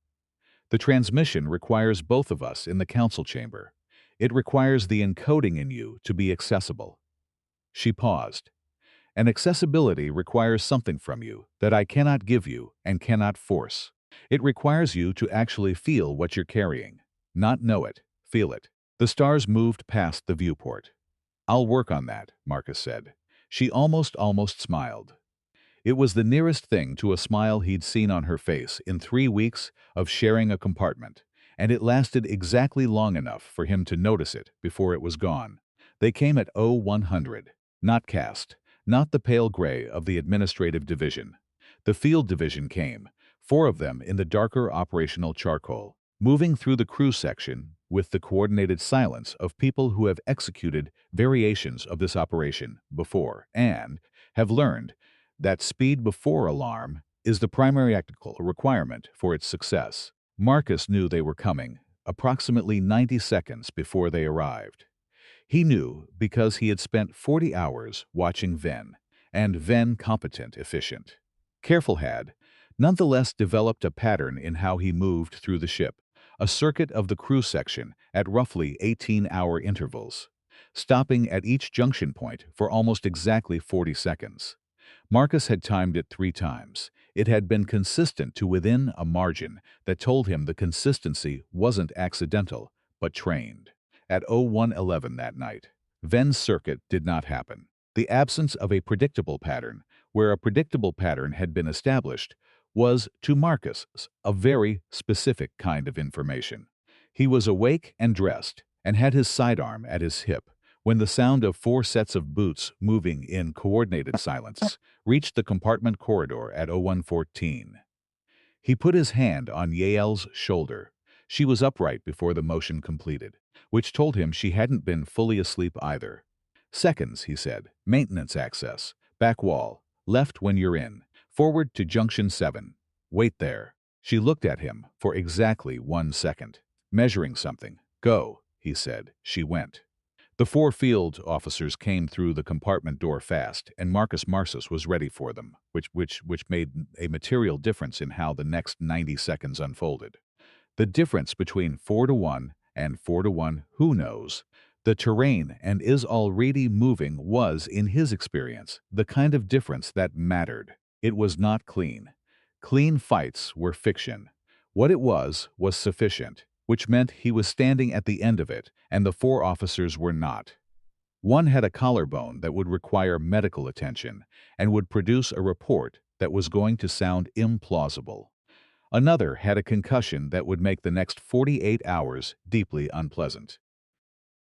The transmission requires both of us in the council chamber. It requires the encoding in you to be accessible. She paused. And accessibility requires something from you that I cannot give you and cannot force. It requires you to actually feel what you're carrying. Not know it, feel it. The stars moved past the viewport. I'll work on that, Marcus said. She almost smiled. It was the nearest thing to a smile he'd seen on her face in 3 weeks of sharing a compartment, and it lasted exactly long enough for him to notice it before it was gone. They came at 0100, not CAST. Not the pale gray of the administrative division. The field division came, 4 of them in the darker operational charcoal, moving through the crew section with the coordinated silence of people who have executed variations of this operation before and have learned that speed before alarm is the primary technical requirement for its success. Marcus knew they were coming, approximately 90 seconds before they arrived. He knew because he had spent 40 hours watching Ven, and Ven competent, efficient. Careful had, nonetheless developed a pattern in how he moved through the ship, a circuit of the crew section at roughly 18-hour intervals, stopping at each junction point for almost exactly 40 seconds. Marcus had timed it 3 times. It had been consistent to within a margin that told him the consistency wasn't accidental, but trained. At 0111 that night, Ven's circuit did not happen. The absence of a predictable pattern, where a predictable pattern had been established, was, to Marcus, a very specific kind of information. He was awake and dressed, and had his sidearm at his hip, when the sound of 4 sets of boots moving in coordinated silence reached the compartment corridor at 0114. He put his hand on Yael's shoulder. She was upright before the motion completed, which told him she hadn't been fully asleep either. Seconds, he said. Maintenance access. Back wall. Left when you're in. Forward to junction 7. Wait there. She looked at him for exactly 1 second. Measuring something. Go, he said. She went. The four field officers came through the compartment door fast, and Marcus Marsus was ready for them, which made a material difference in how the next 90 seconds unfolded. The difference between 4-1 and 4-1, who knows? The terrain and is already moving was, in his experience, the kind of difference that mattered. It was not clean. Clean fights were fiction. What it was sufficient, which meant he was standing at the end of it, and the four officers were not. One had a collarbone that would require medical attention and would produce a report that was going to sound implausible. Another had a concussion that would make the next 48 hours deeply unpleasant.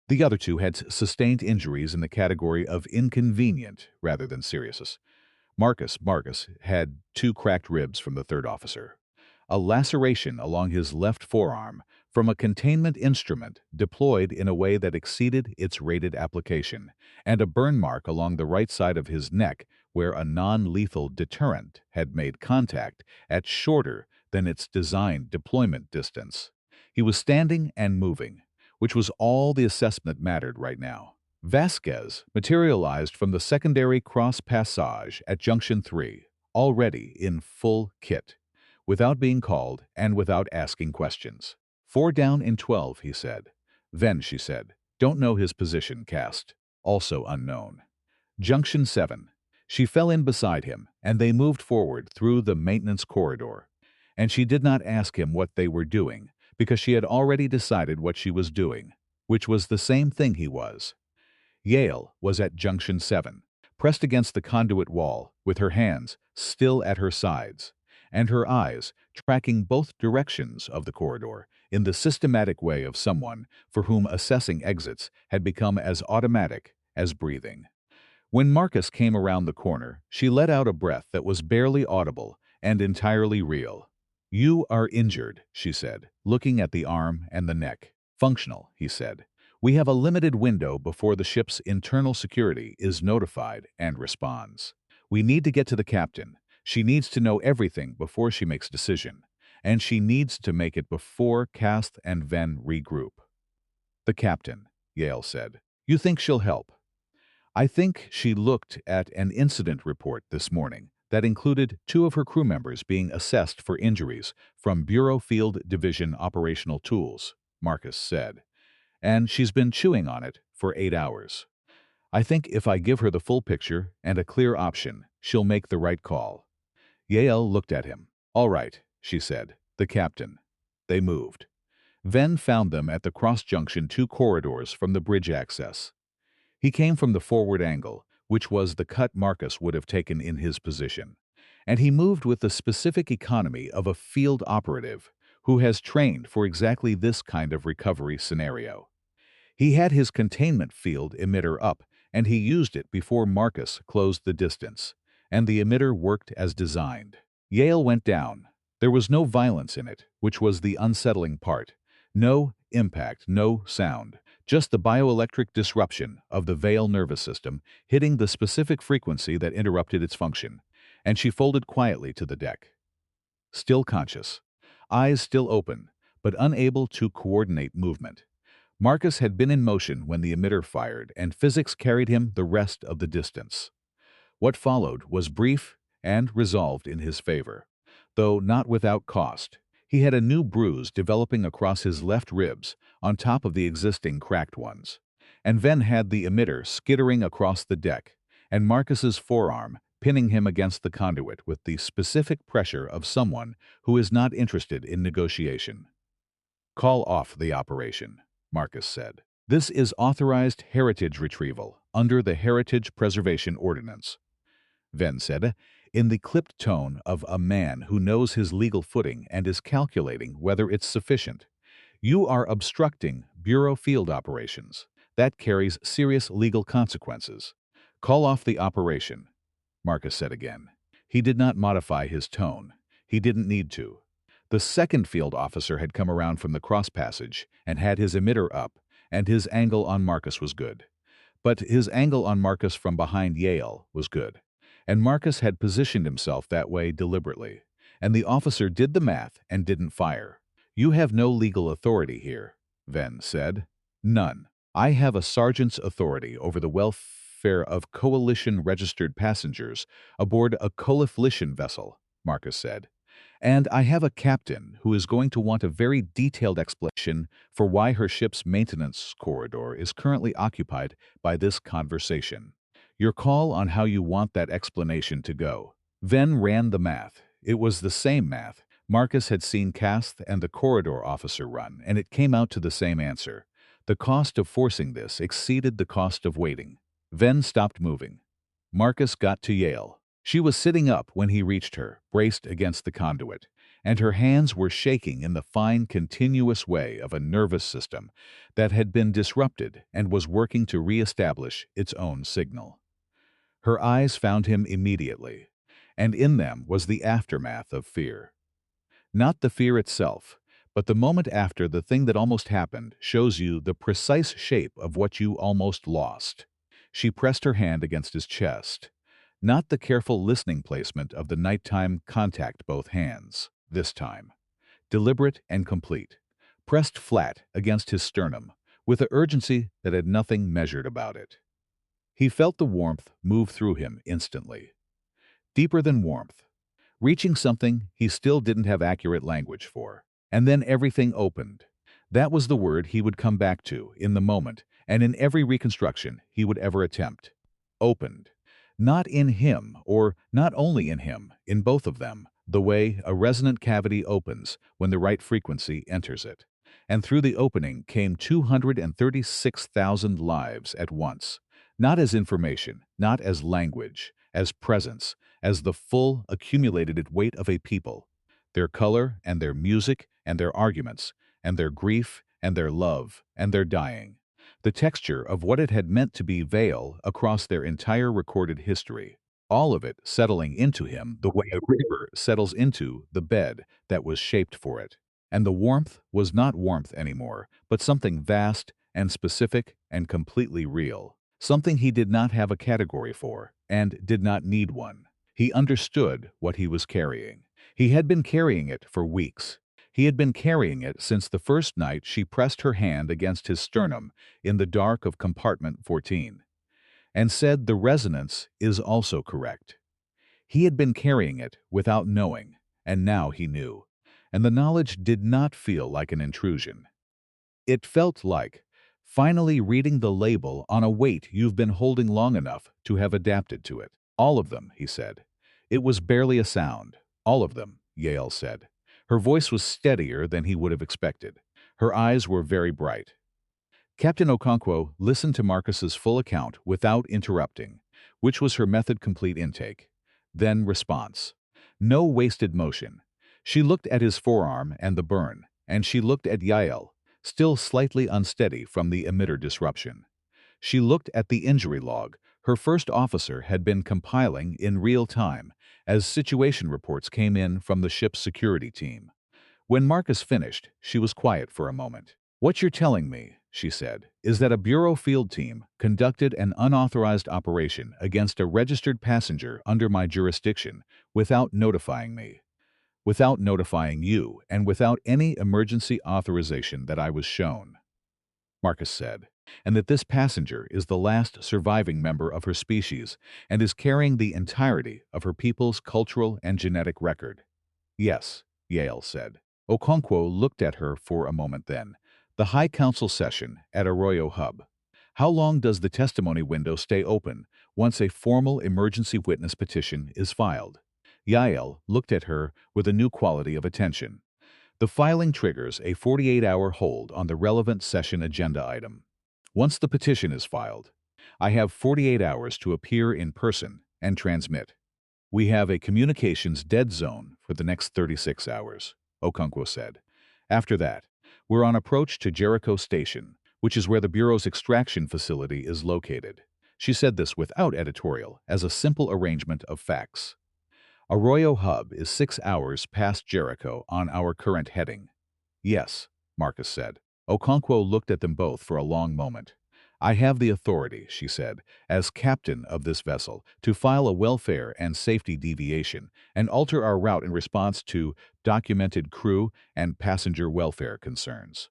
The other two had sustained injuries in the category of inconvenient rather than serious. Marcus had 2 cracked ribs from the third officer, a laceration along his left forearm from a containment instrument deployed in a way that exceeded its rated application, and a burn mark along the right side of his neck where a non-lethal deterrent had made contact at shorter than its designed deployment distance. He was standing and moving, which was all the assessment mattered right now. Vasquez materialized from the secondary cross passage at Junction 3, already in full kit, without being called and without asking questions. 4 down in 12, he said. Then, she said, don't know his position, cast. Also unknown. Junction 7. She fell in beside him, and they moved forward through the maintenance corridor. And she did not ask him what they were doing, because she had already decided what she was doing, which was the same thing he was. Yale was at Junction 7, pressed against the conduit wall, with her hands still at her sides, and her eyes tracking both directions of the corridor in the systematic way of someone for whom assessing exits had become as automatic as breathing. When Marcus came around the corner, she let out a breath that was barely audible and entirely real. "You are injured," she said, looking at the arm and the neck. "Functional," he said. "We have a limited window before the ship's internal security is notified and responds. We need to get to the captain. She needs to know everything before she makes decision, and she needs to make it before Cast and Ven regroup." "The captain," Yale said. "You think she'll help?" "I think she looked at an incident report this morning that included 2 of her crew members being assessed for injuries from Bureau Field Division operational tools," Marcus said. "And she's been chewing on it for 8 hours. I think if I give her the full picture and a clear option, she'll make the right call." Yale looked at him. "All right," she said. "The captain." They moved. Ven found them at the cross-junction 2 corridors from the bridge access. He came from the forward angle, which was the cut Marcus would have taken in his position, and he moved with the specific economy of a field operative who has trained for exactly this kind of recovery scenario. He had his containment field emitter up, and he used it before Marcus closed the distance, and the emitter worked as designed. Yale went down. There was no violence in it, which was the unsettling part. No impact, no sound. Just the bioelectric disruption of the vagal nervous system hitting the specific frequency that interrupted its function, and she folded quietly to the deck. Still conscious, eyes still open, but unable to coordinate movement. Marcus had been in motion when the emitter fired, and physics carried him the rest of the distance. What followed was brief and resolved in his favor, though not without cost. He had a new bruise developing across his left ribs on top of the existing cracked ones, and Ven had the emitter skittering across the deck, and Marcus's forearm pinning him against the conduit with the specific pressure of someone who is not interested in negotiation. "Call off the operation," Marcus said. "This is authorized heritage retrieval under the Heritage Preservation Ordinance," Ven said, in the clipped tone of a man who knows his legal footing and is calculating whether it's sufficient. "You are obstructing Bureau field operations. That carries serious legal consequences. Call off the operation," Marcus said again. He did not modify his tone. He didn't need to. The second field officer had come around from the cross passage and had his emitter up, and his angle on Marcus was good. But his angle on Marcus from behind Yale was good. And Marcus had positioned himself that way deliberately, and the officer did the math and didn't fire. "You have no legal authority here," Ven said. "None." I have a sergeant's authority over the welfare of coalition-registered passengers aboard a coalition vessel, Marcus said. And I have a captain who is going to want a very detailed explanation for why her ship's maintenance corridor is currently occupied by this conversation. Your call on how you want that explanation to go. Ven ran the math. It was the same math Marcus had seen Cast and the corridor officer run, and it came out to the same answer. The cost of forcing this exceeded the cost of waiting. Ven stopped moving. Marcus got to Yale. She was sitting up when he reached her, braced against the conduit, and her hands were shaking in the fine, continuous way of a nervous system that had been disrupted and was working to re-establish its own signal. Her eyes found him immediately, and in them was the aftermath of fear. Not the fear itself, but the moment after the thing that almost happened shows you the precise shape of what you almost lost. She pressed her hand against his chest. Not the careful listening placement of the nighttime contact both hands, this time. Deliberate and complete. Pressed flat against his sternum, with a urgency that had nothing measured about it. He felt the warmth move through him instantly. Deeper than warmth. Reaching something he still didn't have accurate language for. And then everything opened. That was the word he would come back to in the moment and in every reconstruction he would ever attempt. Opened. Not in him, or not only in him, in both of them, the way a resonant cavity opens when the right frequency enters it. And through the opening came 236,000 lives at once. Not as information, not as language, as presence, as the full, accumulated weight of a people, their color and their music and their arguments, and their grief and their love and their dying, the texture of what it had meant to be Vale across their entire recorded history, all of it settling into him the way a river settles into the bed that was shaped for it. And the warmth was not warmth anymore, but something vast and specific and completely real, something he did not have a category for and did not need one. He understood what he was carrying. He had been carrying it for weeks. He had been carrying it since the first night she pressed her hand against his sternum in the dark of compartment 14, and said the resonance is also correct. He had been carrying it without knowing, and now he knew. And the knowledge did not feel like an intrusion. It felt like finally reading the label on a weight you've been holding long enough to have adapted to it. All of them, he said. It was barely a sound. All of them, Yale said. Her voice was steadier than he would have expected. Her eyes were very bright. Captain Okonkwo listened to Marcus's full account without interrupting, which was her method-complete intake. Then response. No wasted motion. She looked at his forearm and the burn, and she looked at Yael, still slightly unsteady from the emitter disruption. She looked at the injury log her first officer had been compiling in real time as situation reports came in from the ship's security team. When Marcus finished, she was quiet for a moment. "What you're telling me," she said, "is that a Bureau field team conducted an unauthorized operation against a registered passenger under my jurisdiction without notifying me, without notifying you, and without any emergency authorization that I was shown," Marcus said, "and that this passenger is the last surviving member of her species and is carrying the entirety of her people's cultural and genetic record." "Yes," Yale said. Okonkwo looked at her for a moment then. "The High Council session at Arroyo Hub. How long does the testimony window stay open once a formal emergency witness petition is filed?" Yael looked at her with a new quality of attention. "The filing triggers a 48-hour hold on the relevant session agenda item. Once the petition is filed, I have 48 hours to appear in person and transmit. We have a communications dead zone for the next 36 hours, Okonkwo said. After that, we're on approach to Jericho Station, which is where the Bureau's extraction facility is located. She said this without editorial, as a simple arrangement of facts. Arroyo Hub is 6 hours past Jericho on our current heading. Yes, Marcus said. Okonkwo looked at them both for a long moment. I have the authority, she said, as captain of this vessel, to file a welfare and safety deviation and alter our route in response to documented crew and passenger welfare concerns.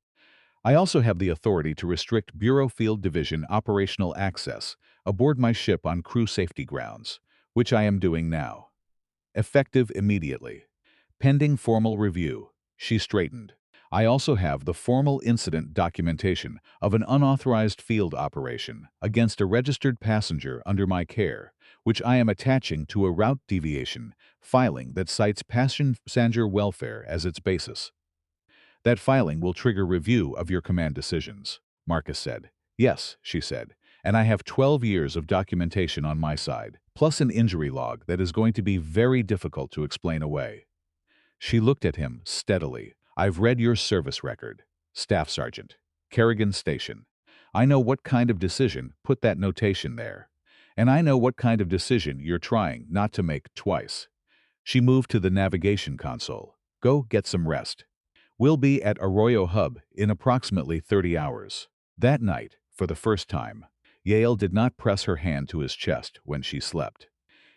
I also have the authority to restrict Bureau Field Division operational access aboard my ship on crew safety grounds, which I am doing now. Effective immediately. Pending formal review. She straightened. I also have the formal incident documentation of an unauthorized field operation against a registered passenger under my care, which I am attaching to a route deviation filing that cites passenger welfare as its basis. That filing will trigger review of your command decisions, Marcus said. Yes, she said, and I have 12 years of documentation on my side, plus an injury log that is going to be very difficult to explain away. She looked at him steadily. I've read your service record, Staff Sergeant, Kerrigan Station. I know what kind of decision put that notation there. And I know what kind of decision you're trying not to make twice. She moved to the navigation console. Go get some rest. We'll be at Arroyo Hub in approximately 30 hours. That night, for the first time, Yale did not press her hand to his chest when she slept.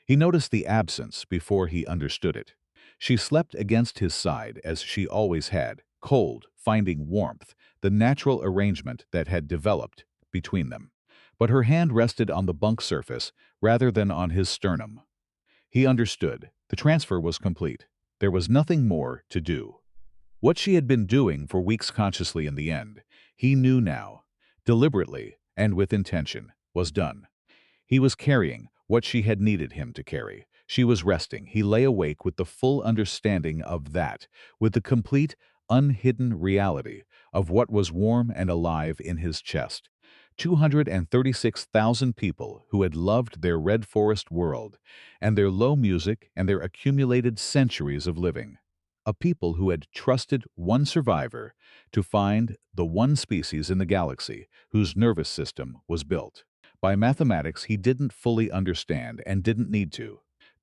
He noticed the absence before he understood it. She slept against his side as she always had, cold, finding warmth, the natural arrangement that had developed between them. But her hand rested on the bunk surface rather than on his sternum. He understood. The transfer was complete. There was nothing more to do. What she had been doing for weeks consciously in the end, he knew now, deliberately and with intention, was done. He was carrying what she had needed him to carry. She was resting. He lay awake with the full understanding of that, with the complete, unhidden reality of what was warm and alive in his chest. 236,000 people who had loved their Red Forest world, and their low music and their accumulated centuries of living. A people who had trusted one survivor to find the one species in the galaxy whose nervous system was built, by mathematics he didn't fully understand and didn't need to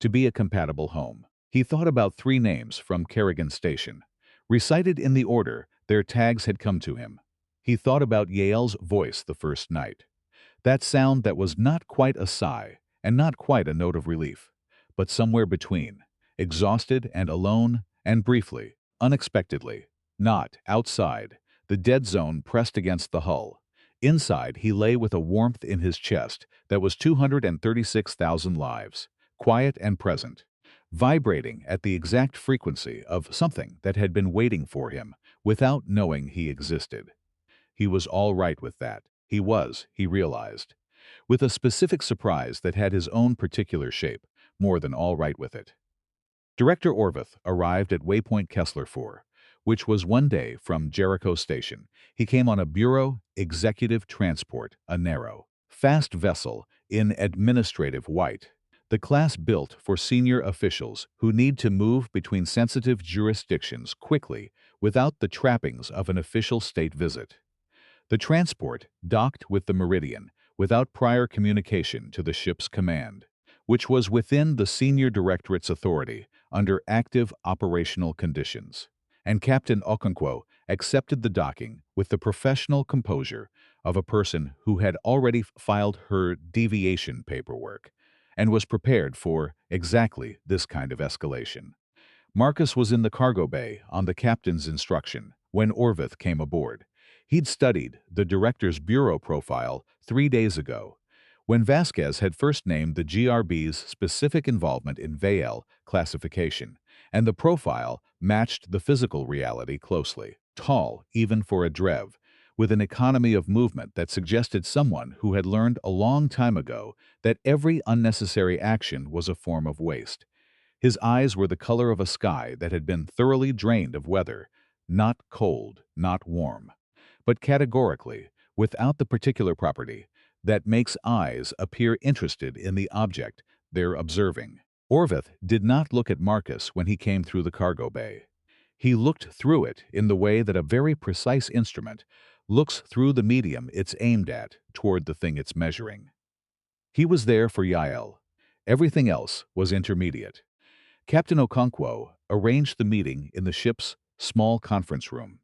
be a compatible home. He thought about 3 names from Kerrigan Station. Recited in the order their tags had come to him. He thought about Yale's voice the first night. That sound that was not quite a sigh and not quite a note of relief, but somewhere between, exhausted and alone and briefly, unexpectedly, not outside, the dead zone pressed against the hull. Inside, he lay with a warmth in his chest that was 236,000 lives, quiet and present, vibrating at the exact frequency of something that had been waiting for him without knowing he existed. He was all right with that. He realized, with a specific surprise that had his own particular shape, more than all right with it. Director Orvith arrived at Waypoint Kessler 4, which was one day from Jericho Station. He came on a Bureau Executive Transport, a narrow, fast vessel in administrative white, the class built for senior officials who need to move between sensitive jurisdictions quickly without the trappings of an official state visit. The transport docked with the Meridian without prior communication to the ship's command, which was within the senior directorate's authority under active operational conditions, and Captain Okonkwo accepted the docking with the professional composure of a person who had already filed her deviation paperwork and was prepared for exactly this kind of escalation. Marcus was in the cargo bay on the captain's instruction when Orvith came aboard. He'd studied the director's bureau profile 3 days ago, when Vasquez had first named the GRB's specific involvement in Vael classification, and the profile matched the physical reality closely. Tall, even for a Drev, with an economy of movement that suggested someone who had learned a long time ago that every unnecessary action was a form of waste. His eyes were the color of a sky that had been thoroughly drained of weather, not cold, not warm, but categorically, without the particular property that makes eyes appear interested in the object they're observing. Orvith did not look at Marcus when he came through the cargo bay. He looked through it in the way that a very precise instrument looks through the medium it's aimed at toward the thing it's measuring. He was there for Yael. Everything else was intermediate. Captain Okonkwo arranged the meeting in the ship's small conference room,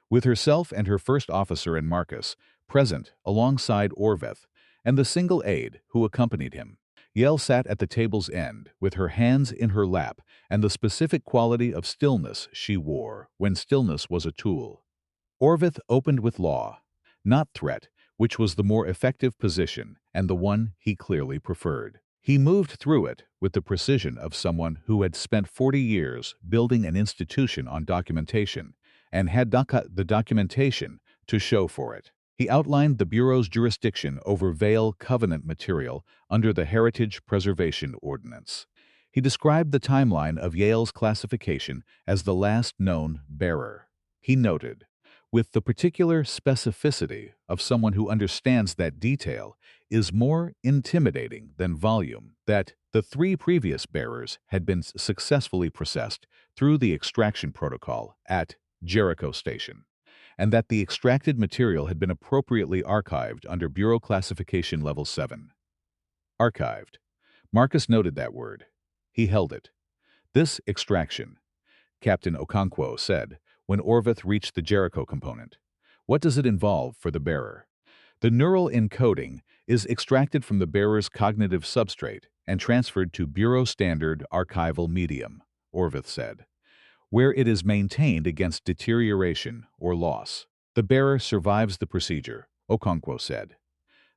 with herself and her first officer and Marcus present alongside Orvith and the single aide who accompanied him. Yael sat at the table's end with her hands in her lap and the specific quality of stillness she wore when stillness was a tool. Orvith opened with law, not threat, which was the more effective position and the one he clearly preferred. He moved through it with the precision of someone who had spent 40 years building an institution on documentation and had the documentation to show for it. He outlined the Bureau's jurisdiction over Vale Covenant material under the Heritage Preservation Ordinance. He described the timeline of Yale's classification as the last known bearer. He noted, with the particular specificity of someone who understands that detail is more intimidating than volume, that the 3 previous bearers had been successfully processed through the extraction protocol at Jericho Station, and that the extracted material had been appropriately archived under Bureau Classification Level 7. Archived. Marcus noted that word. He held it. This extraction, Captain Okonkwo said, when Orvith reached the Jericho component. What does it involve for the bearer? The neural encoding is extracted from the bearer's cognitive substrate and transferred to Bureau Standard Archival Medium, Orvith said, where it is maintained against deterioration or loss. The bearer survives the procedure, Okonkwo said.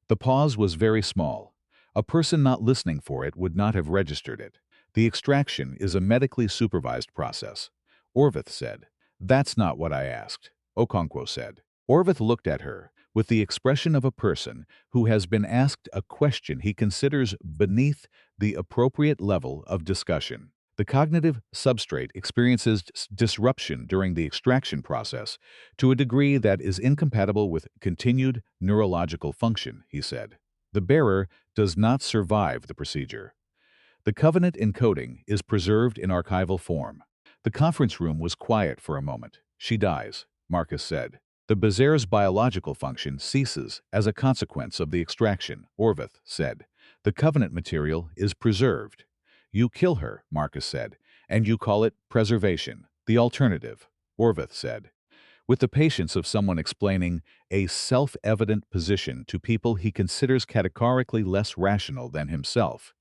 The pause was very small. A person not listening for it would not have registered it. The extraction is a medically supervised process, Orvith said. That's not what I asked, Okonkwo said. Orvith looked at her with the expression of a person who has been asked a question he considers beneath the appropriate level of discussion. The cognitive substrate experiences disruption during the extraction process to a degree that is incompatible with continued neurological function, he said. The bearer does not survive the procedure. The covenant encoding is preserved in archival form. The conference room was quiet for a moment. She dies, Marcus said. The Bezer's biological function ceases as a consequence of the extraction, Orvith said. The covenant material is preserved. You kill her, Marcus said, and you call it preservation. The alternative, Orvith said, with the patience of someone explaining a self-evident position to people he considers categorically less rational than himself,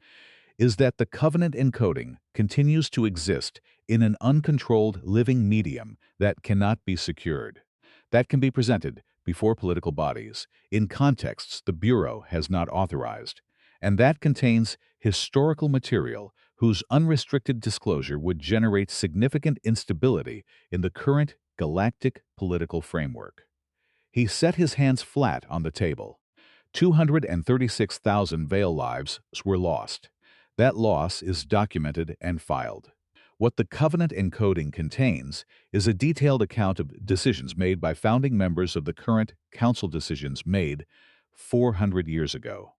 is that the covenant encoding continues to exist in an uncontrolled living medium that cannot be secured, that can be presented before political bodies, in contexts the Bureau has not authorized, and that contains historical material whose unrestricted disclosure would generate significant instability in the current galactic political framework. He set his hands flat on the table. 236,000 Vale lives were lost. That loss is documented and filed. What the covenant encoding contains is a detailed account of decisions made by founding members of the current council, decisions made 400 years ago,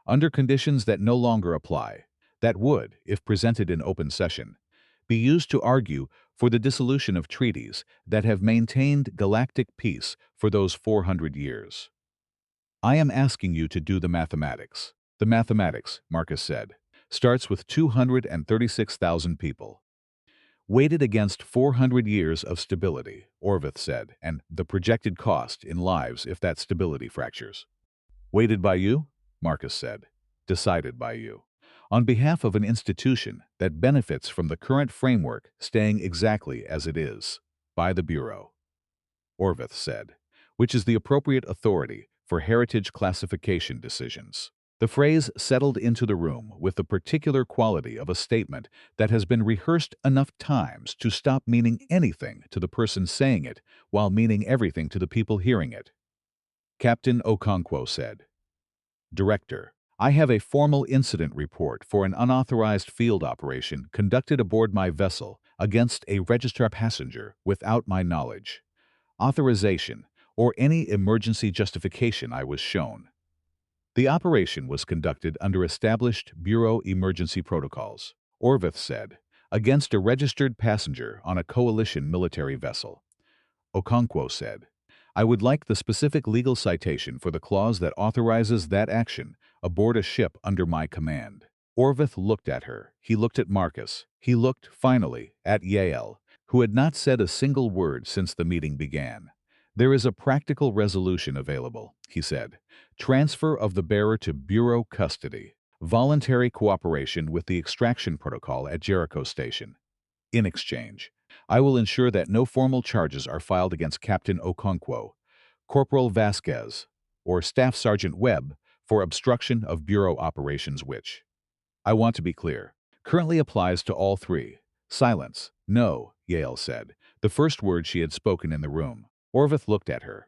under conditions that no longer apply, that would, if presented in open session, be used to argue for the dissolution of treaties that have maintained galactic peace for those 400 years. I am asking you to do the mathematics. The mathematics, Marcus said, starts with 236,000 people. Weighted against 400 years of stability, Orvith said, and the projected cost in lives if that stability fractures. Weighted by you? Marcus said. Decided by you. On behalf of an institution that benefits from the current framework staying exactly as it is. By the Bureau. Orvith said, which is the appropriate authority for heritage classification decisions. The phrase settled into the room with the particular quality of a statement that has been rehearsed enough times to stop meaning anything to the person saying it while meaning everything to the people hearing it. Captain Okonkwo said, Director, I have a formal incident report for an unauthorized field operation conducted aboard my vessel against a registered passenger without my knowledge, authorization, or any emergency justification I was shown. The operation was conducted under established Bureau emergency protocols, Orvith said, against a registered passenger on a coalition military vessel. Okonkwo said, I would like the specific legal citation for the clause that authorizes that action aboard a ship under my command. Orvith looked at her. He looked at Marcus. He looked, finally, at Yale, who had not said a single word since the meeting began. There is a practical resolution available, he said. Transfer of the bearer to Bureau custody. Voluntary cooperation with the extraction protocol at Jericho Station. In exchange, I will ensure that no formal charges are filed against Captain Okonkwo, Corporal Vasquez, or Staff Sergeant Webb for obstruction of Bureau operations which, I want to be clear, currently applies to all three. Silence. No, Yale said, the first word she had spoken in the room. Orvith looked at her.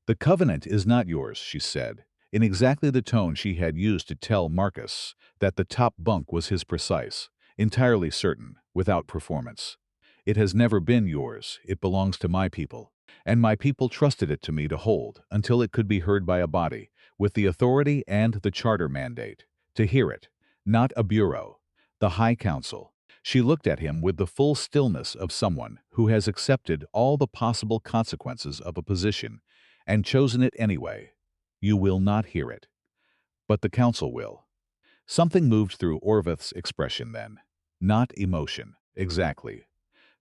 The covenant is not yours, she said, in exactly the tone she had used to tell Marcus that the top bunk was his precise, entirely certain, without performance. It has never been yours, it belongs to my people, and my people trusted it to me to hold until it could be heard by a body, with the authority and the charter mandate, to hear it, not a bureau, the High Council. She looked at him with the full stillness of someone who has accepted all the possible consequences of a position and chosen it anyway. You will not hear it. But the council will. Something moved through Orvith's expression then. Not emotion, exactly.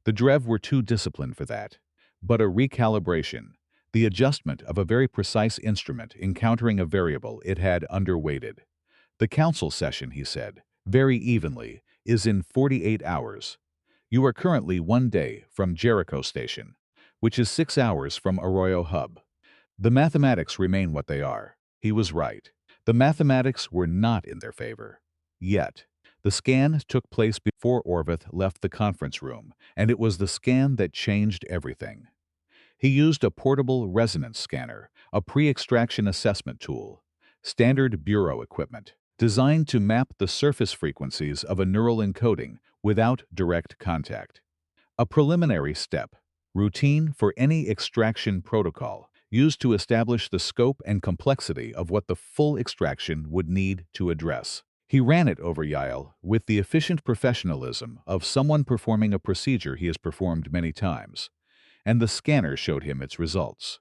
The Drev were too disciplined for that. But a recalibration, the adjustment of a very precise instrument encountering a variable it had underweighted. The council session, he said, very evenly, is in 48 hours. You are currently 1 day from Jericho Station, which is 6 hours from Arroyo Hub. The mathematics remain what they are. He was right. The mathematics were not in their favor. Yet, the scan took place before Orvith left the conference room, and it was the scan that changed everything. He used a portable resonance scanner, a pre-extraction assessment tool, standard bureau equipment, designed to map the surface frequencies of a neural encoding without direct contact. A preliminary step, routine for any extraction protocol, used to establish the scope and complexity of what the full extraction would need to address. He ran it over Yael with the efficient professionalism of someone performing a procedure he has performed many times, and the scanner showed him its results.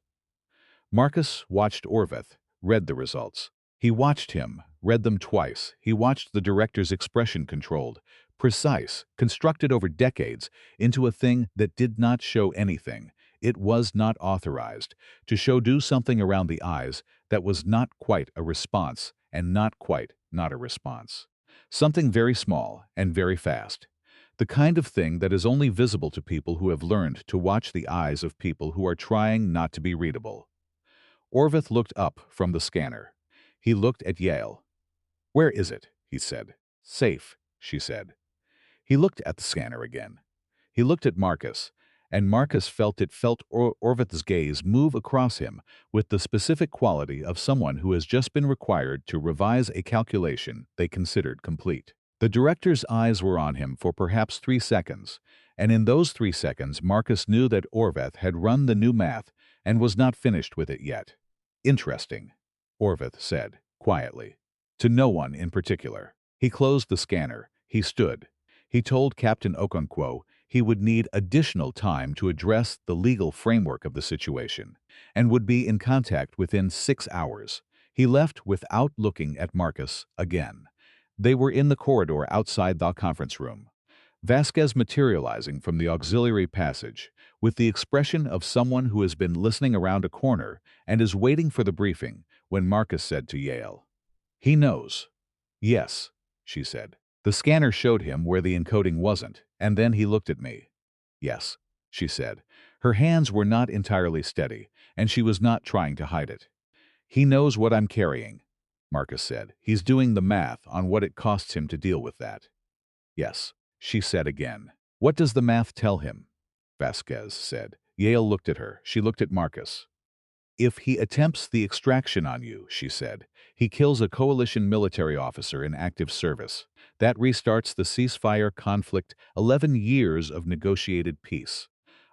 Marcus watched Orvith, read the results. He watched him, read them twice. He watched the director's expression controlled, precise, constructed over decades into a thing that did not show anything. It was not authorized to do something around the eyes that was not quite a response and not quite not a response. Something very small and very fast. The kind of thing that is only visible to people who have learned to watch the eyes of people who are trying not to be readable. Orvith looked up from the scanner. He looked at Yael. "Where is it?" he said. "Safe," she said. He looked at the scanner again. He looked at Marcus, and Marcus felt Orvith's gaze move across him with the specific quality of someone who has just been required to revise a calculation they considered complete. The director's eyes were on him for perhaps 3 seconds, and in those 3 seconds Marcus knew that Orvith had run the new math and was not finished with it yet. "Interesting," Orvith said, quietly. To no one in particular. He closed the scanner. He stood. He told Captain Okonkwo he would need additional time to address the legal framework of the situation, and would be in contact within 6 hours. He left without looking at Marcus again. They were in the corridor outside the conference room. Vasquez materializing from the auxiliary passage, with the expression of someone who has been listening around a corner and is waiting for the briefing, when Marcus said to Yael, "He knows." "Yes," she said. The scanner showed him where the encoding wasn't, and then he looked at me. "Yes," she said. Her hands were not entirely steady, and she was not trying to hide it. "He knows what I'm carrying," Marcus said. "He's doing the math on what it costs him to deal with that." "Yes," she said again. "What does the math tell him?" Vasquez said. Yael looked at her. She looked at Marcus. "If he attempts the extraction on you," she said, "he kills a coalition military officer in active service. That restarts the ceasefire conflict, 11 years of negotiated peace.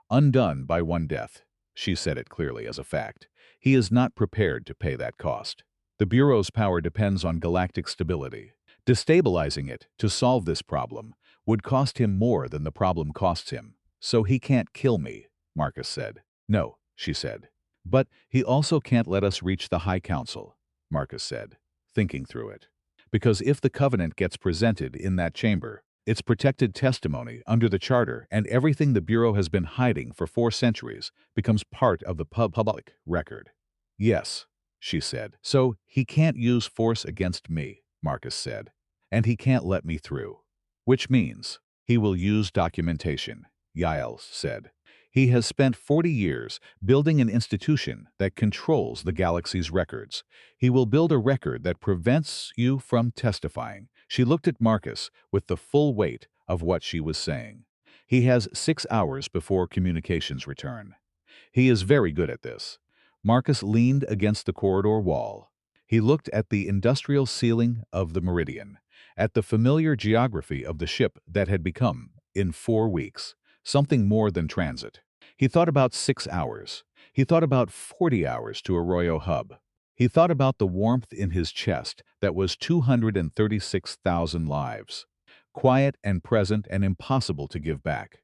Undone by one death." She said it clearly as a fact. "He is not prepared to pay that cost. The Bureau's power depends on galactic stability. Destabilizing it to solve this problem would cost him more than the problem costs him. So he can't kill me," Marcus said. "No," she said. "But he also can't let us reach the High Council," Marcus said, thinking through it. "Because if the Covenant gets presented in that chamber, it's protected testimony under the Charter, and everything the Bureau has been hiding for 4 centuries becomes part of the public record." "Yes," she said. "So he can't use force against me," Marcus said, "and he can't let me through. Which means he will use documentation." Yael said. He has spent 40 years building an institution that controls the galaxy's records. He will build a record that prevents you from testifying. She looked at Marcus with the full weight of what she was saying. He has 6 hours before communications return. He is very good at this. Marcus leaned against the corridor wall. He looked at the industrial ceiling of the Meridian, at the familiar geography of the ship that had become, in 4 weeks, something more than transit. He thought about 6 hours. He thought about 40 hours to Arroyo Hub. He thought about the warmth in his chest that was 236,000 lives. Quiet and present and impossible to give back.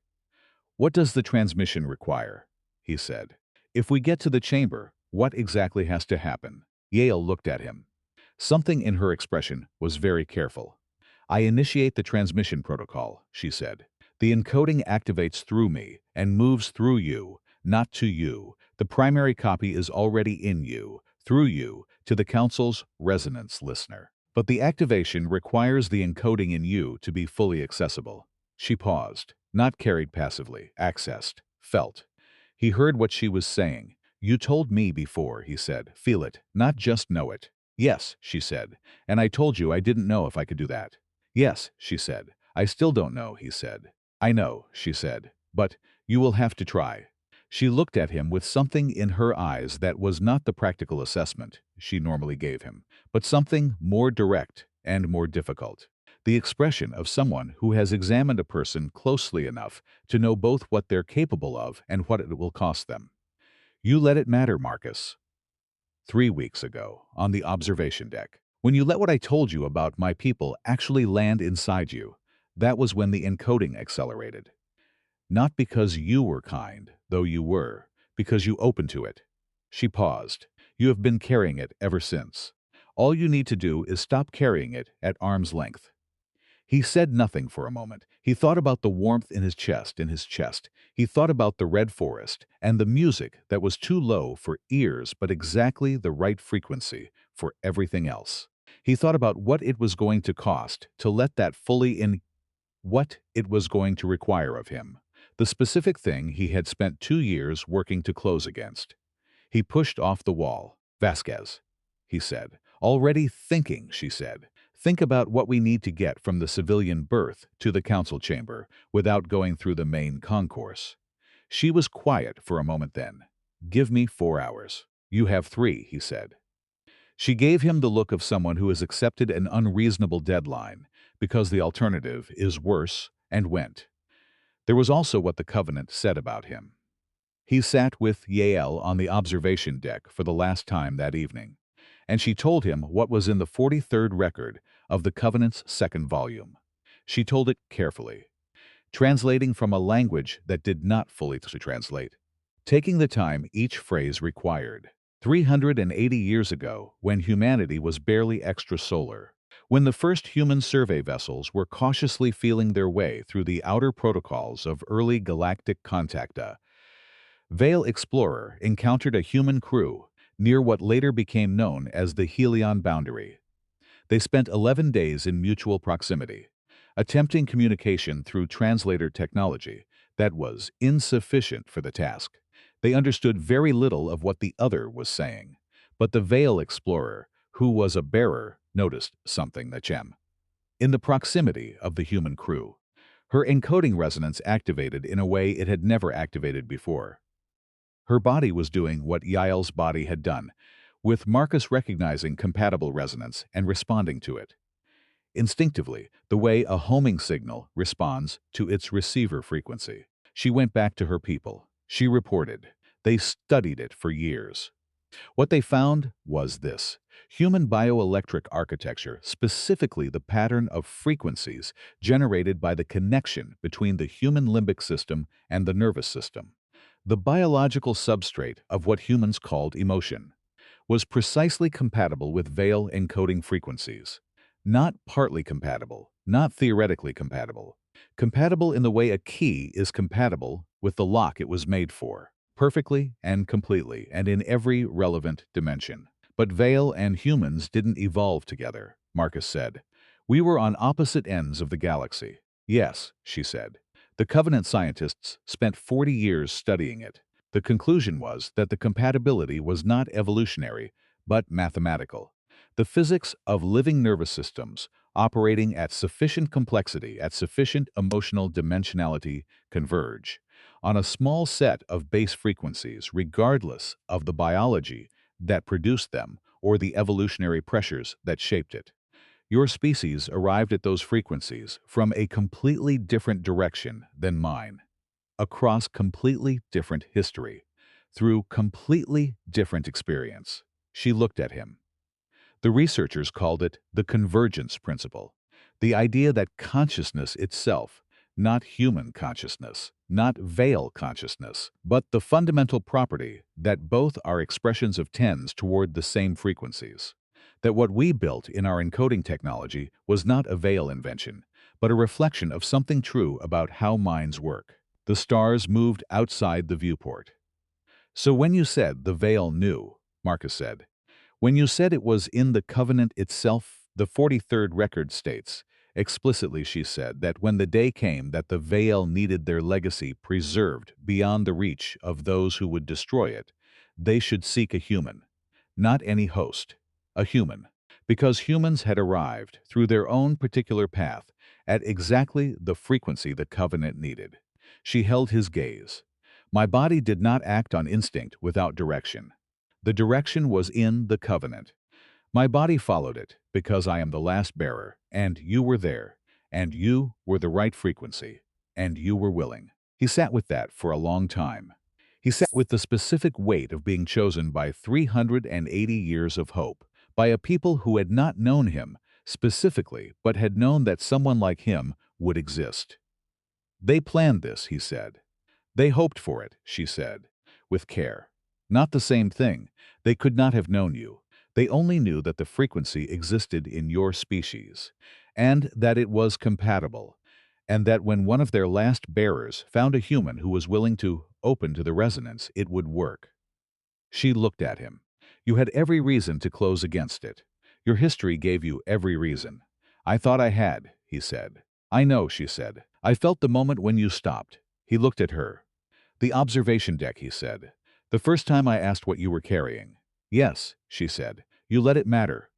"What does the transmission require?" he said. "If we get to the chamber, what exactly has to happen?" Yale looked at him. Something in her expression was very careful. "I initiate the transmission protocol," she said. "The encoding activates through me and moves through you, not to you. The primary copy is already in you, through you, to the Council's resonance listener. But the activation requires the encoding in you to be fully accessible." She paused, not carried passively, accessed, felt. He heard what she was saying. "You told me before," he said. "Feel it, not just know it." "Yes," she said, "and I told you I didn't know if I could do that." "Yes," she said. "I still don't know," he said. "I know," she said, "but you will have to try." She looked at him with something in her eyes that was not the practical assessment she normally gave him, but something more direct and more difficult. The expression of someone who has examined a person closely enough to know both what they're capable of and what it will cost them. "You let it matter, Marcus." 3 weeks ago, on the observation deck. "When you let what I told you about my people actually land inside you, that was when the encoding accelerated. Not because you were kind, though you were, because you opened to it." She paused. "You have been carrying it ever since. All you need to do is stop carrying it at arm's length." He said nothing for a moment. He thought about the warmth in his chest, He thought about the red forest and the music that was too low for ears but exactly the right frequency for everything else. He thought about what it was going to cost to let that fully in, what it was going to require of him. The specific thing he had spent 2 years working to close against. He pushed off the wall. "Vasquez," he said. "Already thinking," she said. "Think about what we need to get from the civilian berth to the council chamber without going through the main concourse." She was quiet for a moment then. "Give me 4 hours." "You have 3, he said. She gave him the look of someone who has accepted an unreasonable deadline because the alternative is worse, and went. There was also what the Covenant said about him. He sat with Yael on the observation deck for the last time that evening, and she told him what was in the 43rd record of the Covenant's 2nd volume. She told it carefully, translating from a language that did not fully translate, taking the time each phrase required. 380 years ago, when humanity was barely extrasolar, when the first human survey vessels were cautiously feeling their way through the outer protocols of early galactic contacta, Vale Explorer encountered a human crew near what later became known as the Helion boundary. They spent 11 days in mutual proximity, attempting communication through translator technology that was insufficient for the task. They understood very little of what the other was saying, but the Vale Explorer, who was a bearer, noticed something, the gem. In the proximity of the human crew, her encoding resonance activated in a way it had never activated before. Her body was doing what Yael's body had done, with Marcus recognizing compatible resonance and responding to it. Instinctively, the way a homing signal responds to its receiver frequency. She went back to her people. She reported. They studied it for years. What they found was this: human bioelectric architecture, specifically the pattern of frequencies generated by the connection between the human limbic system and the nervous system. The biological substrate of what humans called emotion was precisely compatible with Vale encoding frequencies. Not partly compatible, not theoretically compatible. Compatible in the way a key is compatible with the lock it was made for, perfectly and completely and in every relevant dimension. But Vale and humans didn't evolve together, Marcus said. We were on opposite ends of the galaxy. Yes, she said. The Covenant scientists spent 40 years studying it. The conclusion was that the compatibility was not evolutionary, but mathematical. The physics of living nervous systems operating at sufficient complexity, at sufficient emotional dimensionality, converge on a small set of base frequencies, regardless of the biology that produced them or the evolutionary pressures that shaped it. Your species arrived at those frequencies from a completely different direction than mine, across completely different history, through completely different experience. She looked at him. The researchers called it the convergence principle, the idea that consciousness itself, not human consciousness, not veil consciousness, but the fundamental property that both are expressions of tends toward the same frequencies. That what we built in our encoding technology was not a veil invention, but a reflection of something true about how minds work. The stars moved outside the viewport. So when you said the veil knew, Marcus said, when you said it was in the covenant itself, the 43rd record states, explicitly she said that when the day came that the veil needed their legacy preserved beyond the reach of those who would destroy it, they should seek a human, not any host, a human, because humans had arrived through their own particular path at exactly the frequency the covenant needed. She held his gaze. My body did not act on instinct without direction. The direction was in the covenant. My body followed it because I am the last bearer, and you were there, and you were the right frequency, and you were willing. He sat with that for a long time. He sat with the specific weight of being chosen by 380 years of hope, by a people who had not known him specifically, but had known that someone like him would exist. They planned this, he said. They hoped for it, she said, with care. Not the same thing. They could not have known you. They only knew that the frequency existed in your species, and that it was compatible, and that when one of their last bearers found a human who was willing to open to the resonance, it would work. She looked at him. You had every reason to close against it. Your history gave you every reason. I thought I had, he said. I know, she said. I felt the moment when you stopped. He looked at her. The observation deck, he said. The first time I asked what you were carrying. Yes, she said. You let it matter.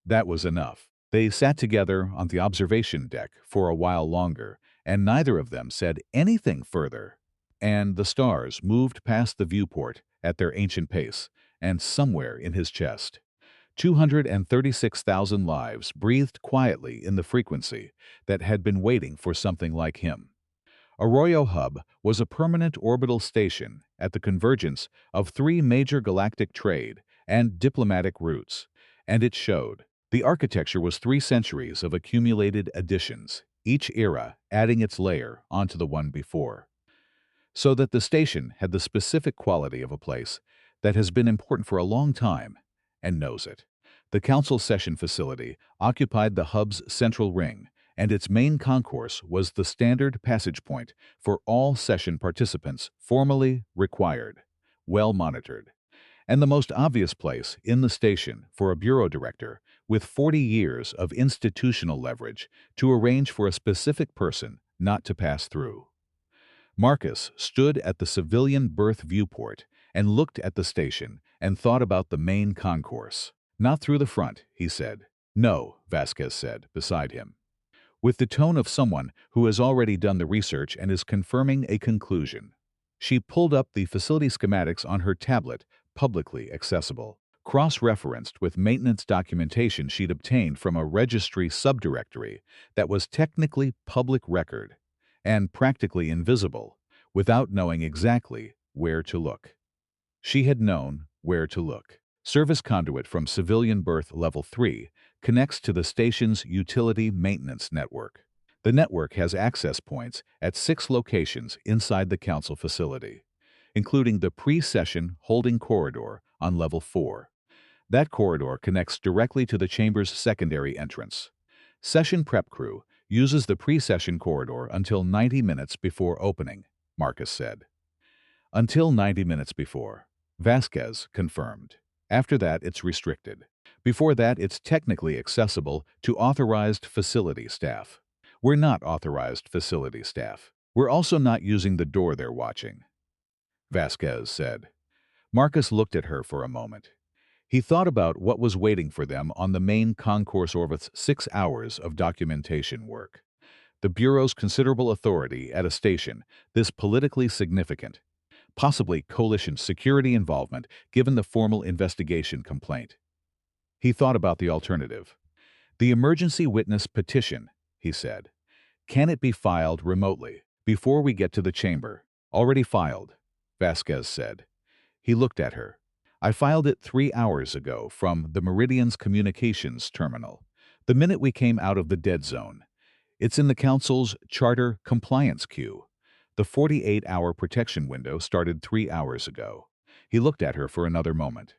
That was enough. They sat together on the observation deck for a while longer, and neither of them said anything further. And the stars moved past the viewport at their ancient pace, and somewhere in his chest, 236,000 lives breathed quietly in the frequency that had been waiting for something like him. Arroyo Hub was a permanent orbital station at the convergence of three major galactic trade and diplomatic routes, and it showed. The architecture was 3 centuries of accumulated additions, each era adding its layer onto the one before, so that the station had the specific quality of a place that has been important for a long time and knows it. The council session facility occupied the hub's central ring, and its main concourse was the standard passage point for all session participants, formally required, well monitored, and the most obvious place in the station for a bureau director with 40 years of institutional leverage to arrange for a specific person not to pass through. Marcus stood at the civilian berth viewport and looked at the station and thought about the main concourse. Not through the front, he said. No, Vasquez said, beside him, with the tone of someone who has already done the research and is confirming a conclusion. She pulled up the facility schematics on her tablet, publicly accessible, cross-referenced with maintenance documentation she'd obtained from a registry subdirectory that was technically public record and practically invisible without knowing exactly where to look. She had known where to look. Service conduit from civilian berth level 3 connects to the station's utility maintenance network. The network has access points at 6 locations inside the council facility, including the pre-session holding corridor on level 4. That corridor connects directly to the chamber's secondary entrance. Session prep crew uses the pre-session corridor until 90 minutes before opening, Marcus said. Until 90 minutes before, Vasquez confirmed. After that, it's restricted. Before that, it's technically accessible to authorized facility staff. We're not authorized facility staff. We're also not using the door they're watching, Vasquez said. Marcus looked at her for a moment. He thought about what was waiting for them on the main concourse Orvith's 6 hours of documentation work. The Bureau's considerable authority at a station this politically significant, possibly coalition security involvement given the formal investigation complaint. He thought about the alternative. The emergency witness petition, he said. Can it be filed remotely, before we get to the chamber? Already filed, Vasquez said. He looked at her. I filed it 3 hours ago from the Meridian's communications terminal, the minute we came out of the dead zone. It's in the Council's charter compliance queue. The 48-hour protection window started 3 hours ago. He looked at her for another moment.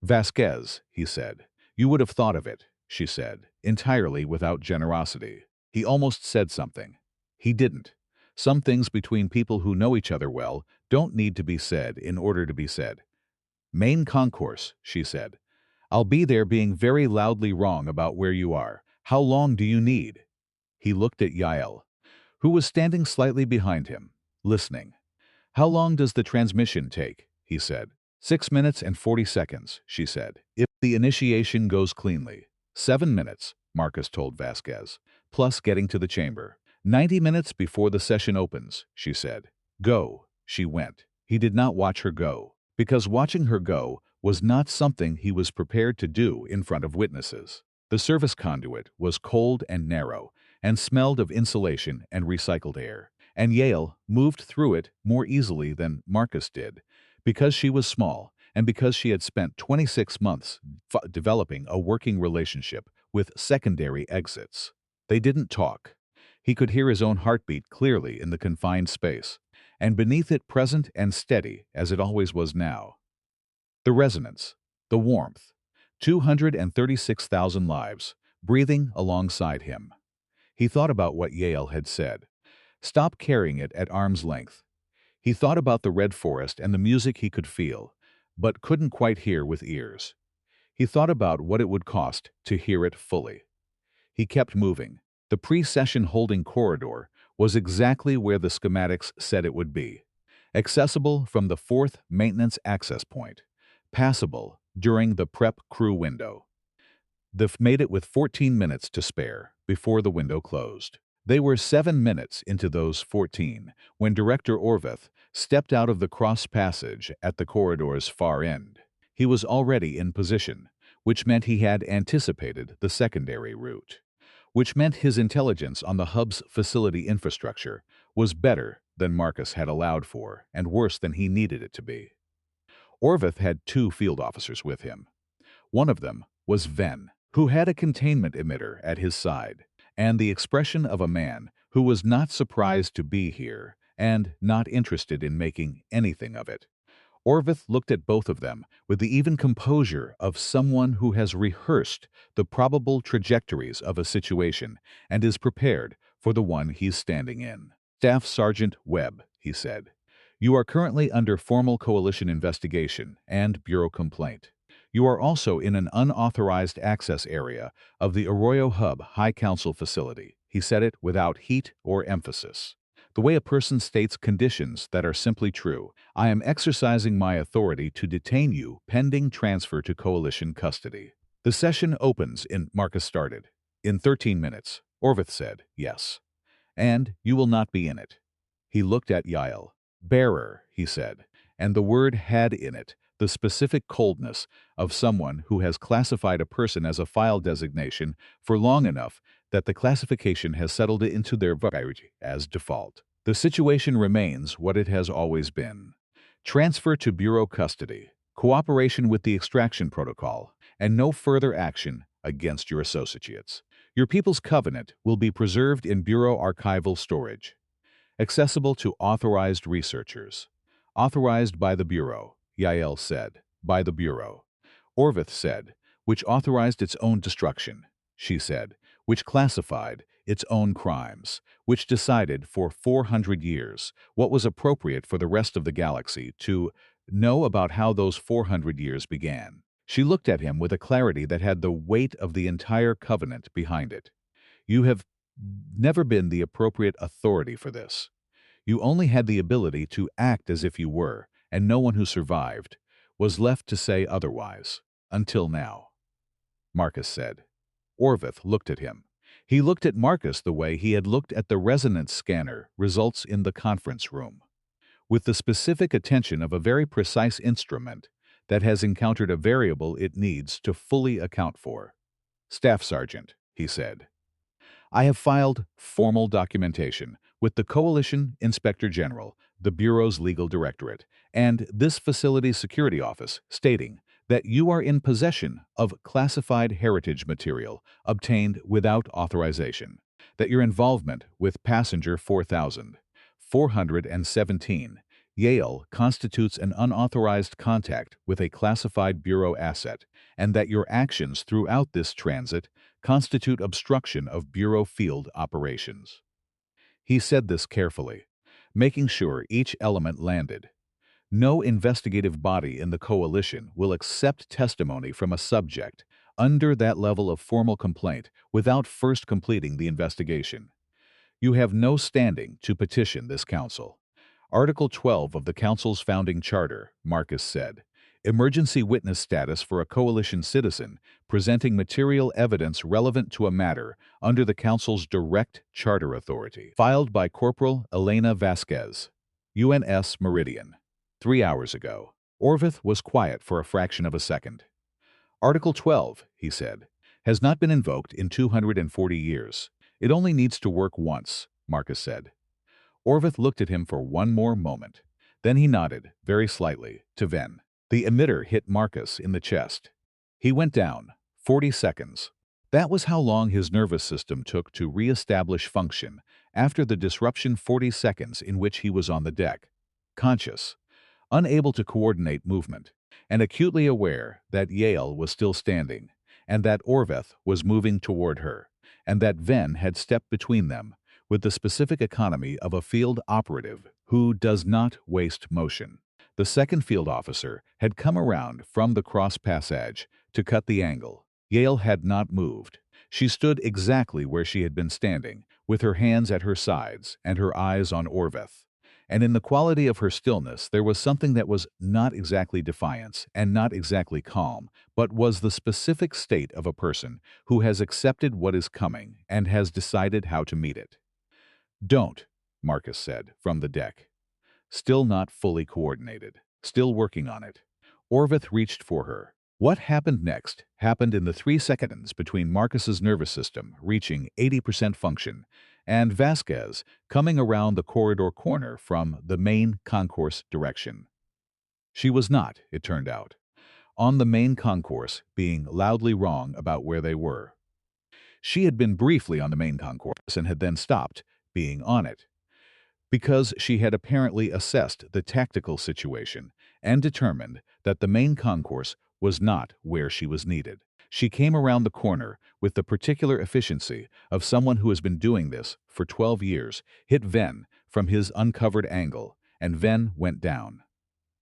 Vasquez, he said. You would have thought of it, she said, entirely without generosity. He almost said something. He didn't. Some things between people who know each other well don't need to be said in order to be said. Main concourse, she said. I'll be there being very loudly wrong about where you are. How long do you need? He looked at Yael, who was standing slightly behind him, listening. How long does the transmission take? He said. 6 minutes and 40 seconds, she said, if the initiation goes cleanly. 7 minutes, Marcus told Vasquez, plus getting to the chamber. 90 minutes before the session opens, she said. Go, she went. He did not watch her go, because watching her go was not something he was prepared to do in front of witnesses. The service conduit was cold and narrow, and smelled of insulation and recycled air, and Yael moved through it more easily than Marcus did, because she was small and because she had spent 26 months developing a working relationship with secondary exits. They didn't talk. He could hear his own heartbeat clearly in the confined space, and beneath it present and steady as it always was now. The resonance, the warmth, 236,000 lives, breathing alongside him. He thought about what Yael had said. Stop carrying it at arm's length. He thought about the red forest and the music he could feel, but couldn't quite hear with ears. He thought about what it would cost to hear it fully. He kept moving. The pre-session holding corridor was exactly where the schematics said it would be. Accessible from the 4th maintenance access point. Passable during the prep crew window. They've made it with 14 minutes to spare before the window closed. They were 7 minutes into those 14 when Director Orvith stepped out of the cross passage at the corridor's far end. He was already in position, which meant he had anticipated the secondary route, which meant his intelligence on the hub's facility infrastructure was better than Marcus had allowed for and worse than he needed it to be. Orvith had 2 field officers with him. One of them was Ven, who had a containment emitter at his side, and the expression of a man who was not surprised to be here and not interested in making anything of it. Orvith looked at both of them with the even composure of someone who has rehearsed the probable trajectories of a situation and is prepared for the one he's standing in. Staff Sergeant Webb, he said, you are currently under formal coalition investigation and bureau complaint. You are also in an unauthorized access area of the Arroyo Hub High Council facility. He said it without heat or emphasis. The way a person states conditions that are simply true. I am exercising my authority to detain you pending transfer to coalition custody. The session opens Marcus started. In 13 minutes, Orvith said, yes. And you will not be in it. He looked at Yael. Bearer, he said, and the word had in it the specific coldness of someone who has classified a person as a file designation for long enough that the classification has settled into their vocabulary as default. The situation remains what it has always been. Transfer to bureau custody, cooperation with the extraction protocol, and no further action against your associates. Your people's covenant will be preserved in bureau archival storage. Accessible to authorized researchers. Authorized by the Bureau, Yael said. By the Bureau. Orvith said, which authorized its own destruction, she said, which classified its own crimes, which decided for 400 years what was appropriate for the rest of the galaxy to know about how those 400 years began. She looked at him with a clarity that had the weight of the entire covenant behind it. You have never been the appropriate authority for this. You only had the ability to act as if you were, and no one who survived was left to say otherwise. Until now, Marcus said. Orvith looked at him. He looked at Marcus the way he had looked at the resonance scanner results in the conference room, with the specific attention of a very precise instrument that has encountered a variable it needs to fully account for. Staff Sergeant, he said, I have filed formal documentation with the Coalition Inspector General, the Bureau's legal directorate, and this facility's security office stating that you are in possession of classified heritage material obtained without authorization, that your involvement with passenger 4417 Yale constitutes an unauthorized contact with a classified Bureau asset, and that your actions throughout this transit constitute obstruction of Bureau field operations. He said this carefully, making sure each element landed. No investigative body in the coalition will accept testimony from a subject under that level of formal complaint without first completing the investigation. You have no standing to petition this council. Article 12 of the Council's founding charter, Marcus said, emergency witness status for a coalition citizen presenting material evidence relevant to a matter under the Council's direct charter authority. Filed by Corporal Elena Vasquez, UNS Meridian. 3 hours ago. Orvith was quiet for a fraction of a second. Article 12, he said, has not been invoked in 240 years. It only needs to work once, Marcus said. Orvith looked at him for one more moment. Then he nodded, very slightly, to Ven. The emitter hit Marcus in the chest. He went down. 40 seconds. That was how long his nervous system took to re-establish function after the disruption 40 seconds in which he was on the deck. Conscious, unable to coordinate movement, and acutely aware that Yale was still standing, and that Orvith was moving toward her, and that Ven had stepped between them, with the specific economy of a field operative who does not waste motion. The second field officer had come around from the cross passage to cut the angle. Yale had not moved. She stood exactly where she had been standing, with her hands at her sides and her eyes on Orvith. And in the quality of her stillness there was something that was not exactly defiance and not exactly calm, but was the specific state of a person who has accepted what is coming and has decided how to meet it. Don't, Marcus said, from the deck. Still not fully coordinated. Still working on it. Orvith reached for her. What happened next happened in the 3 seconds between Marcus's nervous system reaching 80% function and Vasquez coming around the corridor corner from the main concourse direction. She was not, it turned out, on the main concourse, being loudly wrong about where they were. She had been briefly on the main concourse and had then stopped being on it, because she had apparently assessed the tactical situation and determined that the main concourse was not where she was needed. She came around the corner with the particular efficiency of someone who has been doing this for 12 years, hit Ven from his uncovered angle, and Ven went down.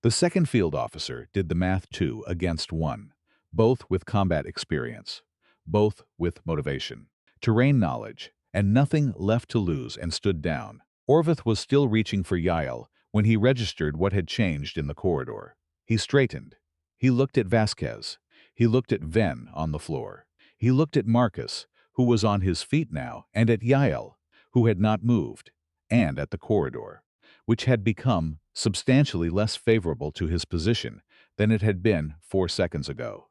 The second field officer did the math 2 against 1, both with combat experience, both with motivation, terrain knowledge, and nothing left to lose, and stood down. Orvith was still reaching for Yael when he registered what had changed in the corridor. He straightened. He looked at Vasquez. He looked at Ven on the floor. He looked at Marcus, who was on his feet now, and at Yael, who had not moved, and at the corridor, which had become substantially less favorable to his position than it had been 4 seconds ago.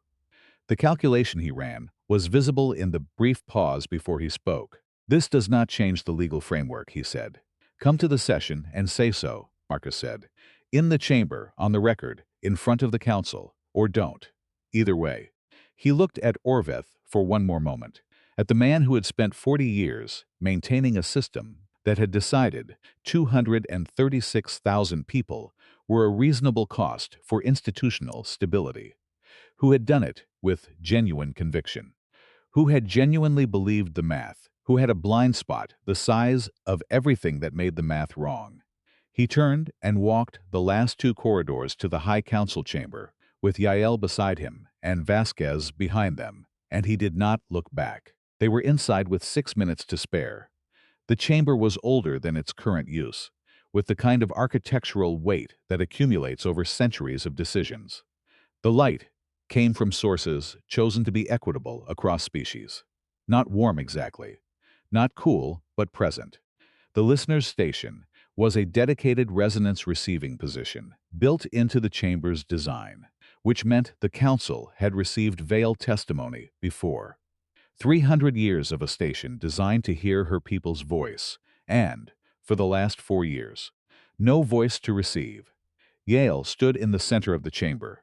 The calculation he ran was visible in the brief pause before he spoke. This does not change the legal framework, he said. Come to the session and say so, Marcus said. In the chamber, on the record, in front of the council, or don't. Either way. He looked at Orvith for one more moment, at the man who had spent 40 years maintaining a system that had decided 236,000 people were a reasonable cost for institutional stability, who had done it with genuine conviction, who had genuinely believed the math, who had a blind spot the size of everything that made the math wrong. He turned and walked the last 2 corridors to the High Council chamber, with Yael beside him and Vasquez behind them, and he did not look back. They were inside with 6 minutes to spare. The chamber was older than its current use, with the kind of architectural weight that accumulates over centuries of decisions. The light came from sources chosen to be equitable across species. Not warm exactly, not cool, but present. The listener's station was a dedicated resonance receiving position built into the chamber's design, which meant the council had received veiled testimony before. 300 years of a station designed to hear her people's voice, and, for the last 4 years, no voice to receive. Yale stood in the center of the chamber.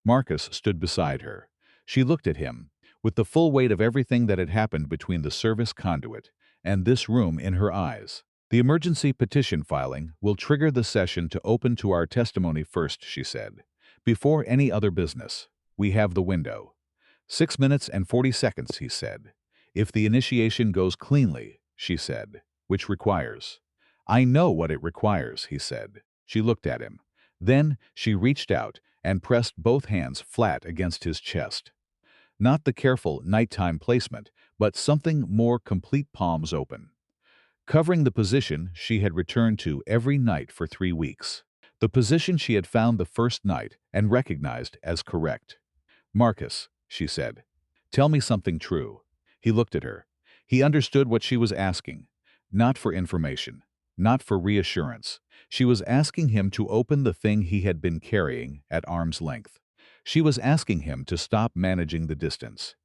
Marcus stood beside her. She looked at him, with the full weight of everything that had happened between the service conduit and this room in her eyes. The emergency petition filing will trigger the session to open to our testimony first, she said. Before any other business, we have the window. 6 minutes and 40 seconds, he said. If the initiation goes cleanly, she said, which requires. I know what it requires, he said. She looked at him. Then she reached out and pressed both hands flat against his chest. Not the careful nighttime placement, but something more complete, palms open. Covering the position she had returned to every night for 3 weeks. The position she had found the first night and recognized as correct. Marcus, she said, tell me something true. He looked at her. He understood what she was asking. Not for information, not for reassurance. She was asking him to open the thing he had been carrying at arm's length. She was asking him to stop managing the distance.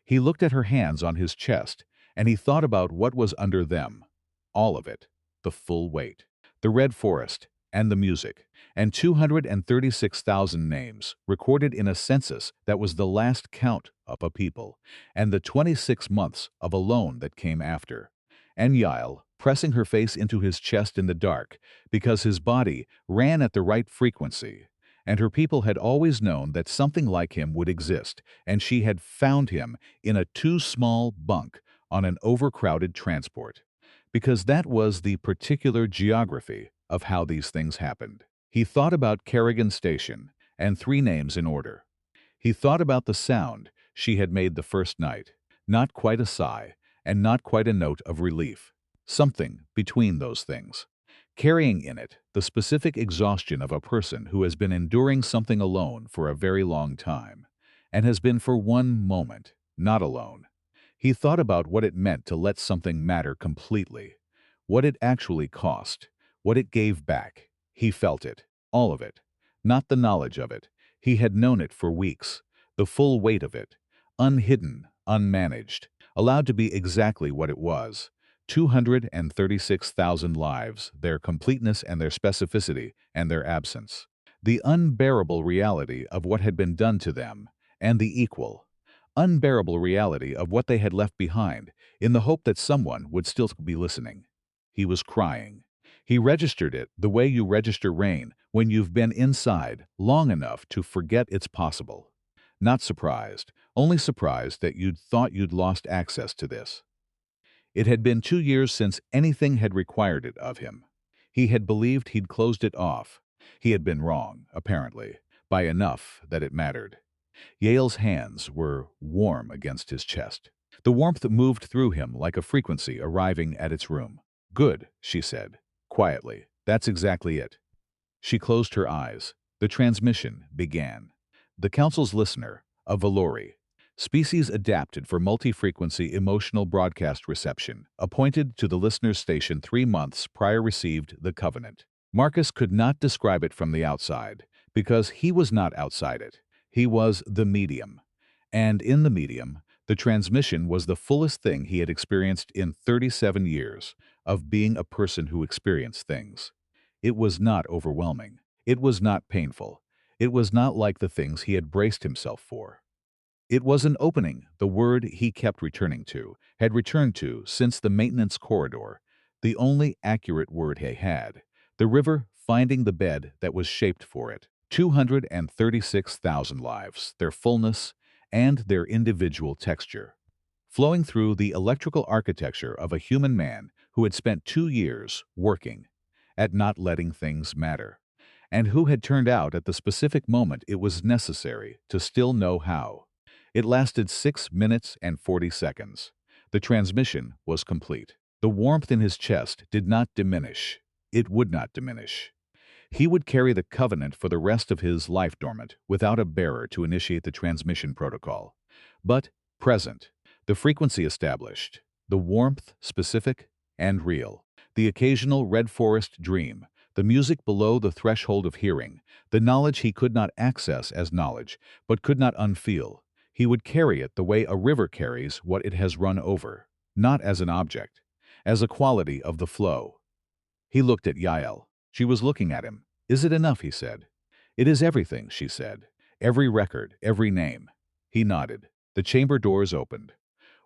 He looked at her hands on his chest, and he thought about what was under them. All of it, the full weight. The red forest, and the music, and 236,000 names recorded in a census that was the last count of a people, and the 26 months of a loan that came after. And Yael, pressing her face into his chest in the dark, because his body ran at the right frequency, and her people had always known that something like him would exist, and she had found him in a too small bunk on an overcrowded transport. Because that was the particular geography of how these things happened. He thought about Kerrigan Station, and 3 names in order. He thought about the sound she had made the first night, not quite a sigh, and not quite a note of relief. Something between those things. Carrying in it the specific exhaustion of a person who has been enduring something alone for a very long time, and has been for one moment not alone. He thought about what it meant to let something matter completely, what it actually cost, what it gave back. He felt it, all of it, not the knowledge of it. He had known it for weeks, the full weight of it, unhidden, unmanaged, allowed to be exactly what it was. 236,000 lives, their completeness and their specificity and their absence. The unbearable reality of what had been done to them, and the equal, unbearable reality of what they had left behind, in the hope that someone would still be listening. He was crying. He registered it the way you register rain when you've been inside long enough to forget it's possible. Not surprised, only surprised that you'd thought you'd lost access to this. It had been 2 years since anything had required it of him. He had believed he'd closed it off. He had been wrong, apparently, by enough that it mattered. Yale's hands were warm against his chest. The warmth moved through him like a frequency arriving at its room. Good, she said, quietly. That's exactly it. She closed her eyes. The transmission began. The council's listener, a Valori, species adapted for multi-frequency emotional broadcast reception, appointed to the listener's station 3 months prior, received the covenant. Marcus could not describe it from the outside, because he was not outside it. He was the medium. And in the medium, the transmission was the fullest thing he had experienced in 37 years of being a person who experienced things. It was not overwhelming. It was not painful. It was not like the things he had braced himself for. It was an opening, the word he kept returning to, had returned to since the maintenance corridor, the only accurate word he had. The river finding the bed that was shaped for it. 236,000 lives, their fullness, and their individual texture, flowing through the electrical architecture of a human man who had spent 2 years working at not letting things matter, and who had turned out at the specific moment it was necessary to still know how. It lasted 6 minutes and 40 seconds. The transmission was complete. The warmth in his chest did not diminish. it would not diminish. He would carry the Covenant for the rest of his life dormant, without a bearer to initiate the transmission protocol. But present, the frequency established, the warmth specific and real, the occasional red forest dream, the music below the threshold of hearing, the knowledge he could not access as knowledge, but could not unfeel. He would carry it the way a river carries what it has run over, not as an object, as a quality of the flow. He looked at Yael. She was looking at him. "Is it enough?" he said. "It is everything," she said. "Every record, every name." He nodded. The chamber doors opened.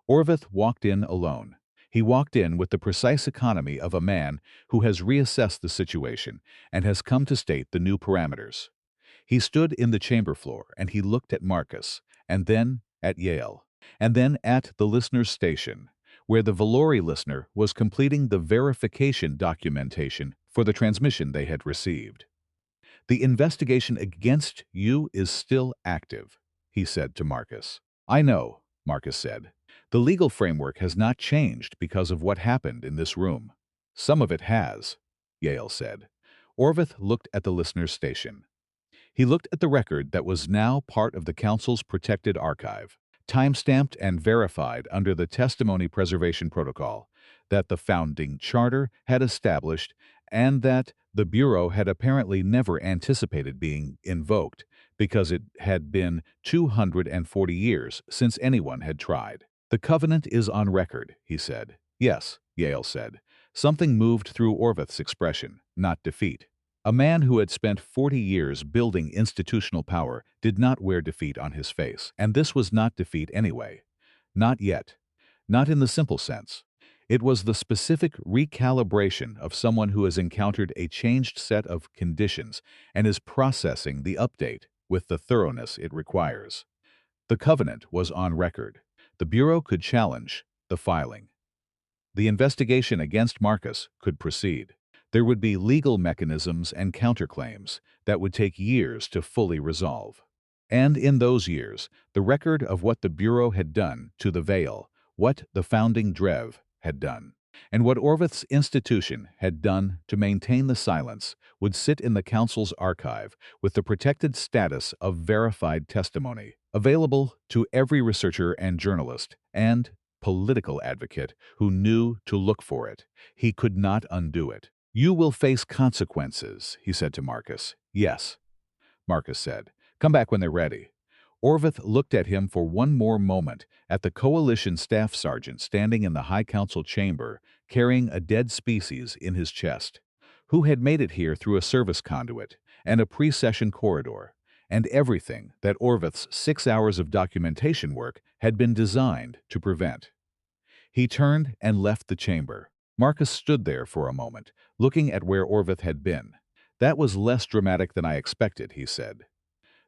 Orvith walked in alone. He walked in with the precise economy of a man who has reassessed the situation and has come to state the new parameters. He stood in the chamber floor and he looked at Marcus, and then at Yale, and then at the listener's station, where the Valori listener was completing the verification documentation for the transmission they had received. "The investigation against you is still active," he said to Marcus. "I know," Marcus said. "The legal framework has not changed because of what happened in this room." "Some of it has," Yale said. Orvith looked at the listener's station. He looked at the record that was now part of the Council's protected archive, time-stamped and verified under the Testimony Preservation Protocol, that the founding charter had established and that the Bureau had apparently never anticipated being invoked because it had been 240 years since anyone had tried. "The Covenant is on record," he said. "Yes," Yale said. Something moved through Orvith's expression, not defeat. A man who had spent 40 years building institutional power did not wear defeat on his face, and this was not defeat anyway. Not yet. Not in the simple sense. It was the specific recalibration of someone who has encountered a changed set of conditions and is processing the update with the thoroughness it requires. The Covenant was on record. The Bureau could challenge the filing. The investigation against Marcus could proceed. There would be legal mechanisms and counterclaims that would take years to fully resolve. And in those years, the record of what the Bureau had done to the Veil, what the founding Drev had done, and what Orvith's institution had done to maintain the silence would sit in the Council's archive with the protected status of verified testimony, available to every researcher and journalist and political advocate who knew to look for it. He could not undo it. "You will face consequences," he said to Marcus. "Yes," Marcus said. "Come back when they're ready." Orvith looked at him for one more moment, at the Coalition staff sergeant standing in the High Council chamber, carrying a dead species in his chest, who had made it here through a service conduit and a pre-session corridor, and everything that Orvith's 6 hours of documentation work had been designed to prevent. He turned and left the chamber. Marcus stood there for a moment, looking at where Orvith had been. "That was less dramatic than I expected," he said.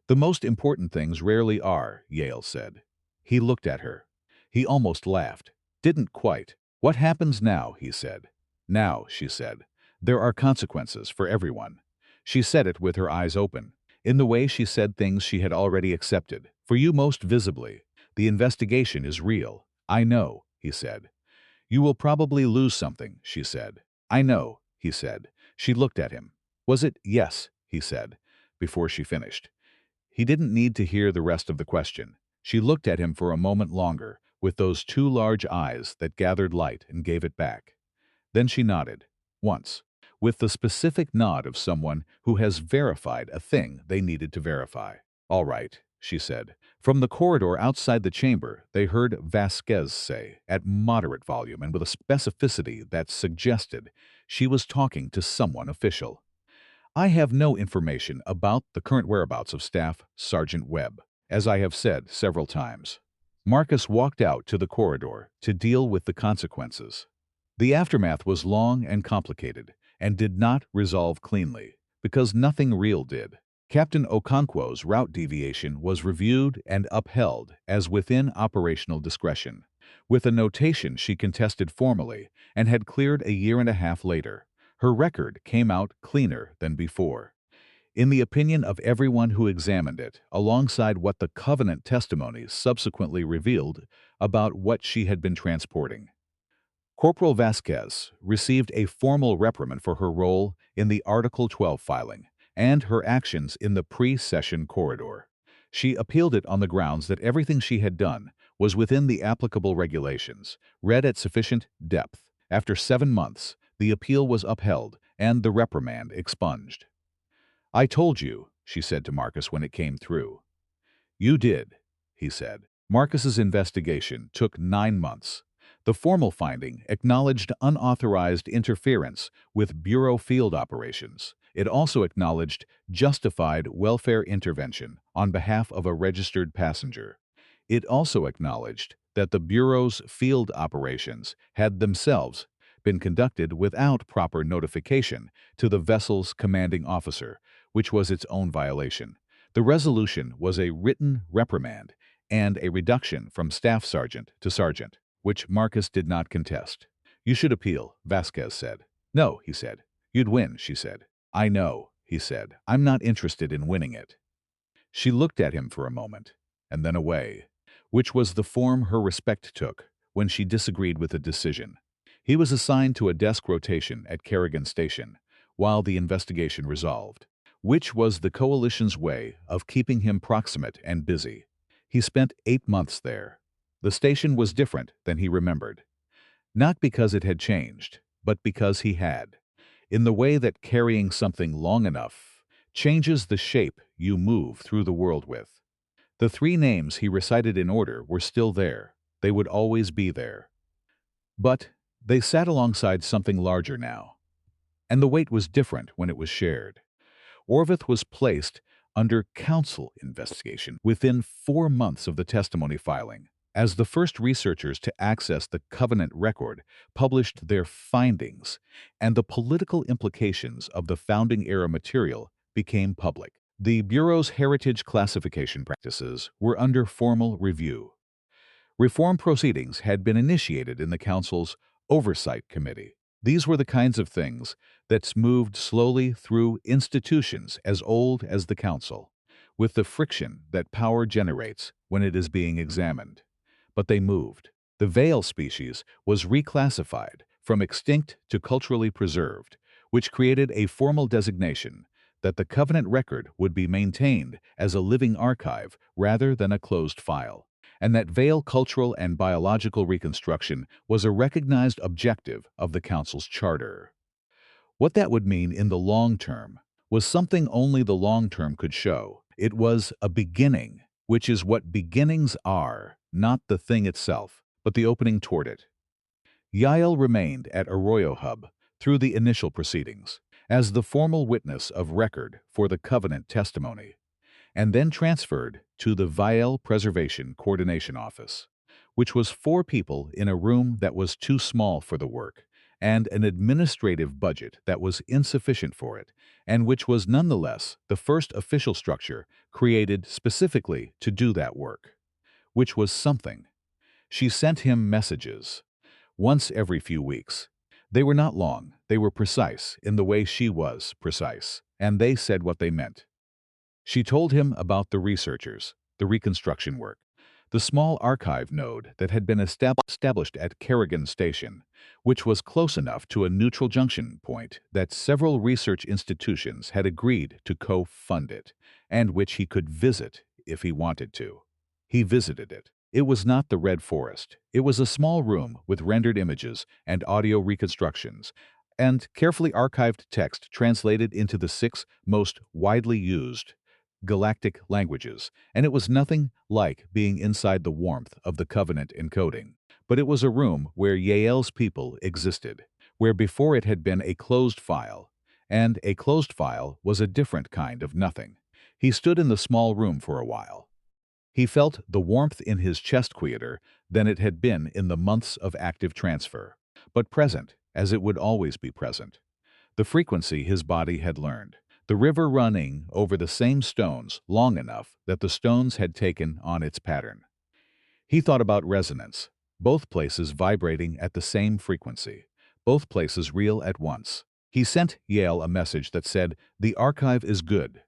"The most important things rarely are," Yale said. He looked at her. He almost laughed. "Didn't quite." "What happens now?" he said. "Now," she said, "there are consequences for everyone." She said it with her eyes open, in the way she said things she had already accepted. "For you most visibly. The investigation is real." "I know," he said. "You will probably lose something," she said. "I know," he said. She looked at him. "Was it?" "Yes," he said, before she finished. He didn't need to hear the rest of the question. She looked at him for a moment longer, with those two large eyes that gathered light and gave it back. Then she nodded, once, with the specific nod of someone who has verified a thing they needed to verify. "All right," she said. From the corridor outside the chamber, they heard Vasquez say, at moderate volume and with a specificity that suggested she was talking to someone official. "I have no information about the current whereabouts of Staff Sergeant Webb, as I have said several times." Marcus walked out to the corridor to deal with the consequences. The aftermath was long and complicated, and did not resolve cleanly, because nothing real did. Captain Okonkwo's route deviation was reviewed and upheld as within operational discretion, with a notation she contested formally and had cleared a year and a half later. Her record came out cleaner than before, in the opinion of everyone who examined it, alongside what the Covenant testimonies subsequently revealed about what she had been transporting. Corporal Vasquez received a formal reprimand for her role in the Article 12 filing and her actions in the pre-session corridor. She appealed it on the grounds that everything she had done was within the applicable regulations, read at sufficient depth. After 7 months, the appeal was upheld and the reprimand expunged. "I told you," she said to Marcus when it came through. "You did," he said. Marcus's investigation took 9 months. The formal finding acknowledged unauthorized interference with Bureau field operations. It also acknowledged justified welfare intervention on behalf of a registered passenger. It also acknowledged that the Bureau's field operations had themselves been conducted without proper notification to the vessel's commanding officer, which was its own violation. The resolution was a written reprimand and a reduction from staff sergeant to sergeant, which Marcus did not contest. "You should appeal," Vasquez said. "No," he said. "You'd win," she said. "I know," he said. "I'm not interested in winning it." She looked at him for a moment, and then away, which was the form her respect took when she disagreed with a decision. He was assigned to a desk rotation at Kerrigan Station while the investigation resolved, which was the coalition's way of keeping him proximate and busy. He spent 8 months there. The station was different than he remembered. Not because it had changed, but because he had. In the way that carrying something long enough changes the shape you move through the world with. The 3 names he recited in order were still there. They would always be there. But they sat alongside something larger now. And the weight was different when it was shared. Orvith was placed under counsel investigation within 4 months of the testimony filing, as the first researchers to access the Covenant record published their findings, and the political implications of the founding-era material became public. The Bureau's heritage classification practices were under formal review. Reform proceedings had been initiated in the Council's Oversight Committee. These were the kinds of things that moved slowly through institutions as old as the Council, with the friction that power generates when it is being examined. But they moved. The Vale species was reclassified from extinct to culturally preserved, which created a formal designation that the Covenant record would be maintained as a living archive rather than a closed file, and that Vale cultural and biological reconstruction was a recognized objective of the Council's charter. What that would mean in the long term was something only the long term could show. It was a beginning, which is what beginnings are, not the thing itself, but the opening toward it. Yael remained at Arroyo Hub through the initial proceedings as the formal witness of record for the Covenant testimony, and then transferred to the Vial Preservation Coordination Office, which was 4 people in a room that was too small for the work, and an administrative budget that was insufficient for it, and which was nonetheless the first official structure created specifically to do that work. Which was something. She sent him messages, once every few weeks. They were not long, they were precise in the way she was precise, and they said what they meant. She told him about the researchers, the reconstruction work, the small archive node that had been established at Kerrigan Station, which was close enough to a neutral junction point that several research institutions had agreed to co-fund it, and which he could visit if he wanted to. He visited it. It was not the Red Forest. It was a small room with rendered images and audio reconstructions, and carefully archived text translated into the 6 most widely used galactic languages, and it was nothing like being inside the warmth of the Covenant encoding. But it was a room where Yael's people existed, where before it had been a closed file, and a closed file was a different kind of nothing. He stood in the small room for a while. He felt the warmth in his chest quieter than it had been in the months of active transfer, but present, as it would always be present. The frequency his body had learned. The river running over the same stones long enough that the stones had taken on its pattern. He thought about resonance, both places vibrating at the same frequency, both places real at once. He sent Yael a message that said, "The archive is good.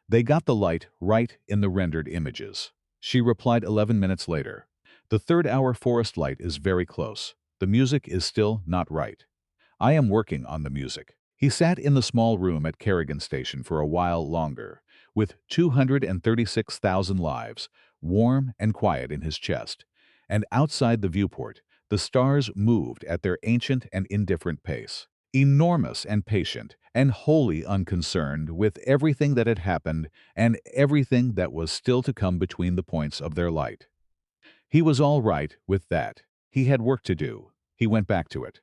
They got the light right in the rendered images." She replied 11 minutes later, "The third-hour forest light is very close. The music is still not right. I am working on the music. He sat in the small room at Kerrigan Station for a while longer, with 236,000 lives, warm and quiet in his chest. And outside the viewport, the stars moved at their ancient and indifferent pace, enormous and patient, and wholly unconcerned with everything that had happened and everything that was still to come between the points of their light. He was all right with that. He had work to do. He went back to it.